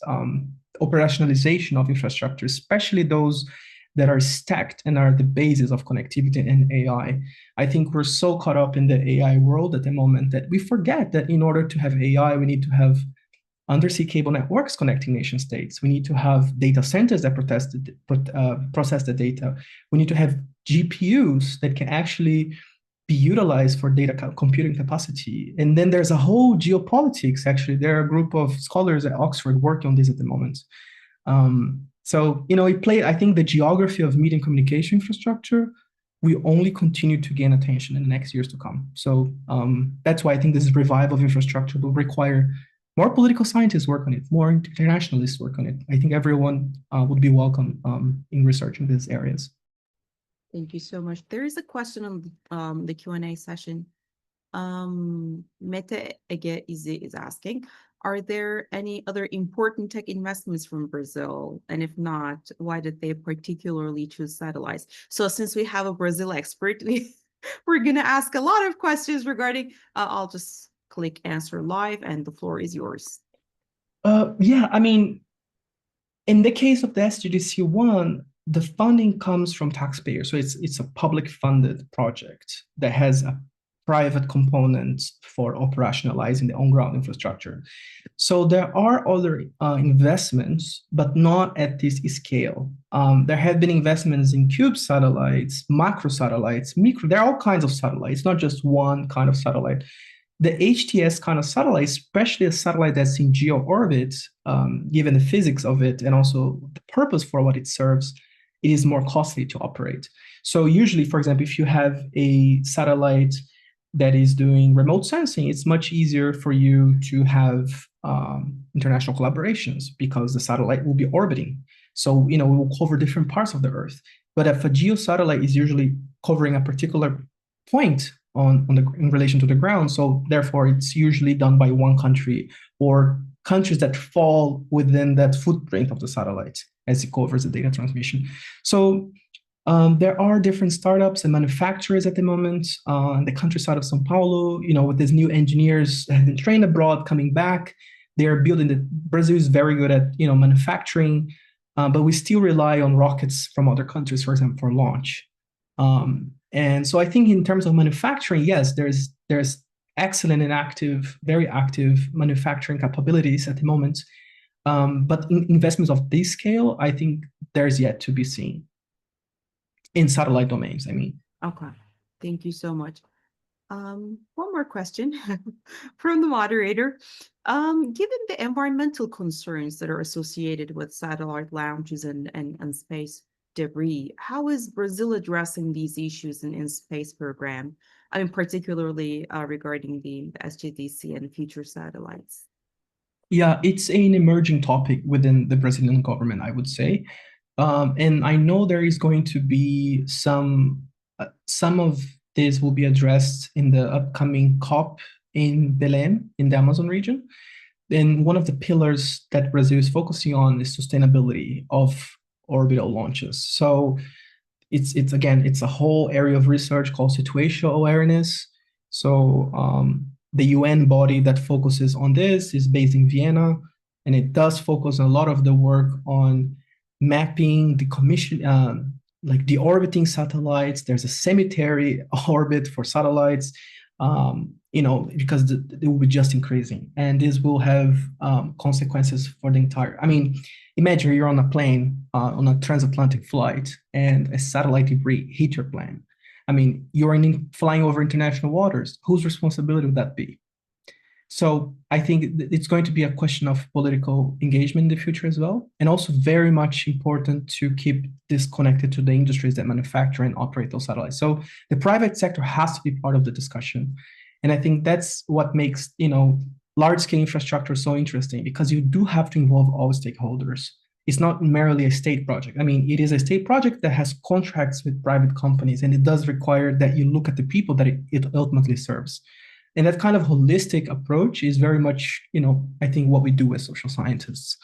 operationalization of infrastructure, especially those that are stacked and are the basis of connectivity and AI. I think we're so caught up in the AI world at the moment that we forget that in order to have AI, we need to have undersea cable networks connecting nation states. We need to have data centers that process the data. We need to have GPUs that can actually be utilized for data computing capacity. And then there's a whole geopolitics, actually. There are a group of scholars at Oxford working on this at the moment. So, I think the geography of media and communication infrastructure will only continue to gain attention in the next years to come. So that's why I think this revival of infrastructure will require more political scientists work on it, more internationalists work on it. I think everyone would be welcome in researching these areas. Thank you so much. There is a question on the Q&A session. Mete Ege is asking, are there any other important tech investments from Brazil? And if not, why did they particularly choose satellites? So since we have a Brazil expert, we're going to ask a lot of questions regarding, I'll just click answer live and the floor is yours. Yeah, I mean, in the case of the SGDC1, the funding comes from taxpayers. So it's a public funded project that has a private component for operationalizing the on-ground infrastructure. So there are other investments, but not at this scale. There have been investments in cube satellites, macro satellites, micro, there are all kinds of satellites, not just one kind of satellite. The HTS kind of satellite, especially a satellite that's in geo orbit, given the physics of it and also the purpose for what it serves, it is more costly to operate. So usually, for example, if you have a satellite that is doing remote sensing, it's much easier for you to have international collaborations because the satellite will be orbiting. So, it will cover different parts of the Earth. But if a geo satellite is usually covering a particular point in relation to the ground, so therefore it's usually done by one country or countries that fall within that footprint of the satellite as it covers the data transmission. So there are different startups and manufacturers at the moment in the countryside of São Paulo, with these new engineers that have been trained abroad coming back. They're building Brazil is very good at, manufacturing, but we still rely on rockets from other countries, for example, for launch. And so I think in terms of manufacturing, yes, there's excellent and very active manufacturing capabilities at the moment. But in investments of this scale, I think there's yet to be seen. In satellite domains, I mean. Okay, thank you so much. One more question from the moderator. Given the environmental concerns that are associated with satellite launches and space debris, how is Brazil addressing these issues in space program? I mean, particularly regarding the SGDC and future satellites. Yeah, it's an emerging topic within the Brazilian government, I would say. And I know there is going to be some of this will be addressed in the upcoming COP in Belém, in the Amazon region. And one of the pillars that Brazil is focusing on is sustainability of orbital launches. So it's a whole area of research called situational awareness. So the UN body that focuses on this is based in Vienna, and it does focus a lot of the work on mapping, like deorbiting satellites. There's a cemetery orbit for satellites, because they will be just increasing, and this will have consequences for the entire. I mean, imagine you're on a plane on a transatlantic flight, and a satellite debris hit your plane. I mean, you're flying over international waters. Whose responsibility would that be? So I think it's going to be a question of political engagement in the future as well, and also very much important to keep this connected to the industries that manufacture and operate those satellites. So the private sector has to be part of the discussion, and I think that's what makes large-scale infrastructure so interesting, because you do have to involve all stakeholders. It's not merely a state project. I mean, it is a state project that has contracts with private companies, and it does require that you look at the people that it ultimately serves. And that kind of holistic approach is very much, I think what we do as social scientists,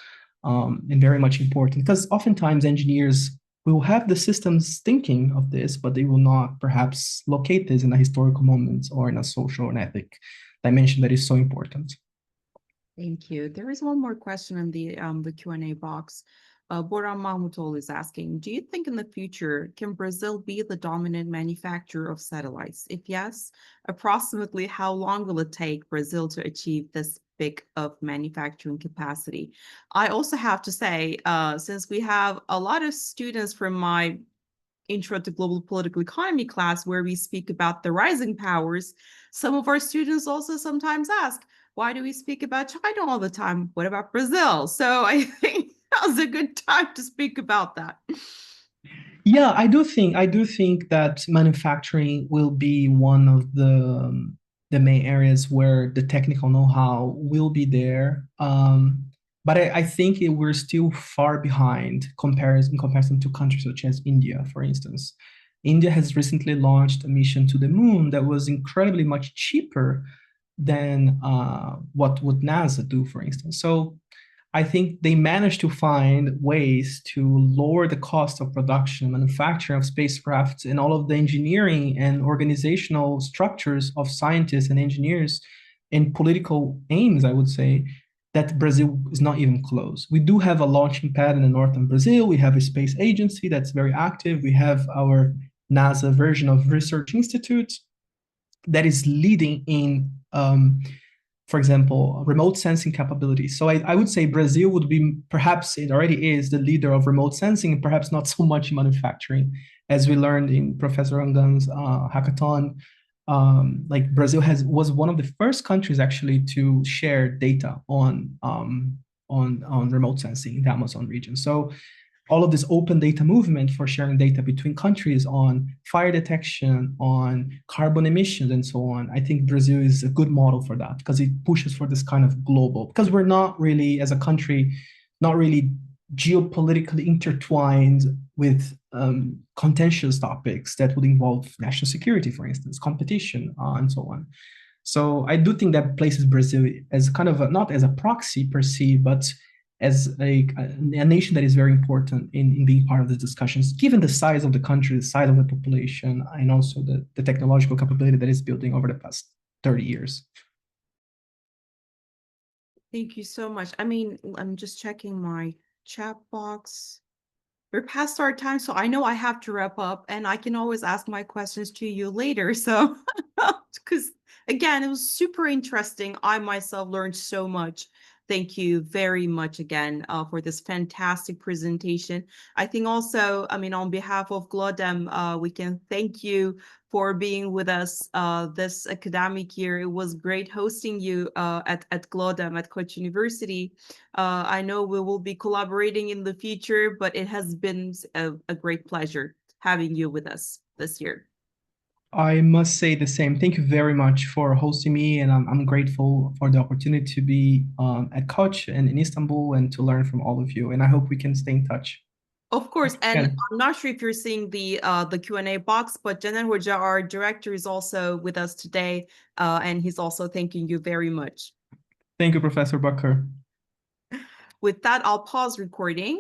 and very much important, because oftentimes engineers will have the systems thinking of this, but they will not perhaps locate this in a historical moment or in a social and ethic dimension that is so important. Thank you. There is one more question in the Q&A box. Boran Mahmutol is asking, do you think in the future, can Brazil be the dominant manufacturer of satellites? If yes, approximately how long will it take Brazil to achieve this big of manufacturing capacity? I also have to say, since we have a lot of students from my Intro to Global Political Economy class where we speak about the rising powers, some of our students also sometimes ask, why do we speak about China all the time? What about Brazil? So I think that was a good time to speak about that. Yeah, I do think that manufacturing will be one of the main areas where the technical know-how will be there. But I think we're still far behind in comparison to countries such as India, for instance. India has recently launched a mission to the moon that was incredibly much cheaper than what would NASA do, for instance. So I think they managed to find ways to lower the cost of production, manufacturing of spacecraft, and all of the engineering and organizational structures of scientists and engineers and political aims, I would say, that Brazil is not even close. We do have a launching pad in the northern Brazil. We have a space agency that's very active. We have our NASA version of research institute that is leading in for example, remote sensing capabilities. So I would say Brazil would be, perhaps it already is, the leader of remote sensing, and perhaps not so much in manufacturing. As we learned in Professor Angan's hackathon, like Brazil was one of the first countries actually to share data on remote sensing in the Amazon region. So all of this open data movement for sharing data between countries on fire detection, on carbon emissions, and so on. I think Brazil is a good model for that, because it pushes for this kind of global, because we're not really, as a country, not really geopolitically intertwined with contentious topics that would involve national security, for instance, competition, and so on. So I do think that places Brazil as kind of not as a proxy per se, but as a nation that is very important in being part of the discussions, given the size of the country, the size of the population, and also the technological capability that is building over the past 30 years. Thank you so much. I mean, I'm just checking my chat box. We're past our time, so I know I have to wrap up, and I can always ask my questions to you later. So, because again, it was super interesting. I myself learned so much. Thank you very much again for this fantastic presentation. I think also, I mean, on behalf of GLODEM, we can thank you for being with us this academic year. It was great hosting you at GLODEM at Koç University. I know we will be collaborating in the future, but it has been a great pleasure having you with us this year. I must say the same. Thank you very much for hosting me, and I'm grateful for the opportunity to be at Koç and in Istanbul and to learn from all of you. And I hope we can stay in touch. Of course, and I'm not sure if you're seeing the Q&A box, but Caner Hoca, our director, is also with us today, and he's also thanking you very much. Thank you, Professor Bakker. With that, I'll pause recording.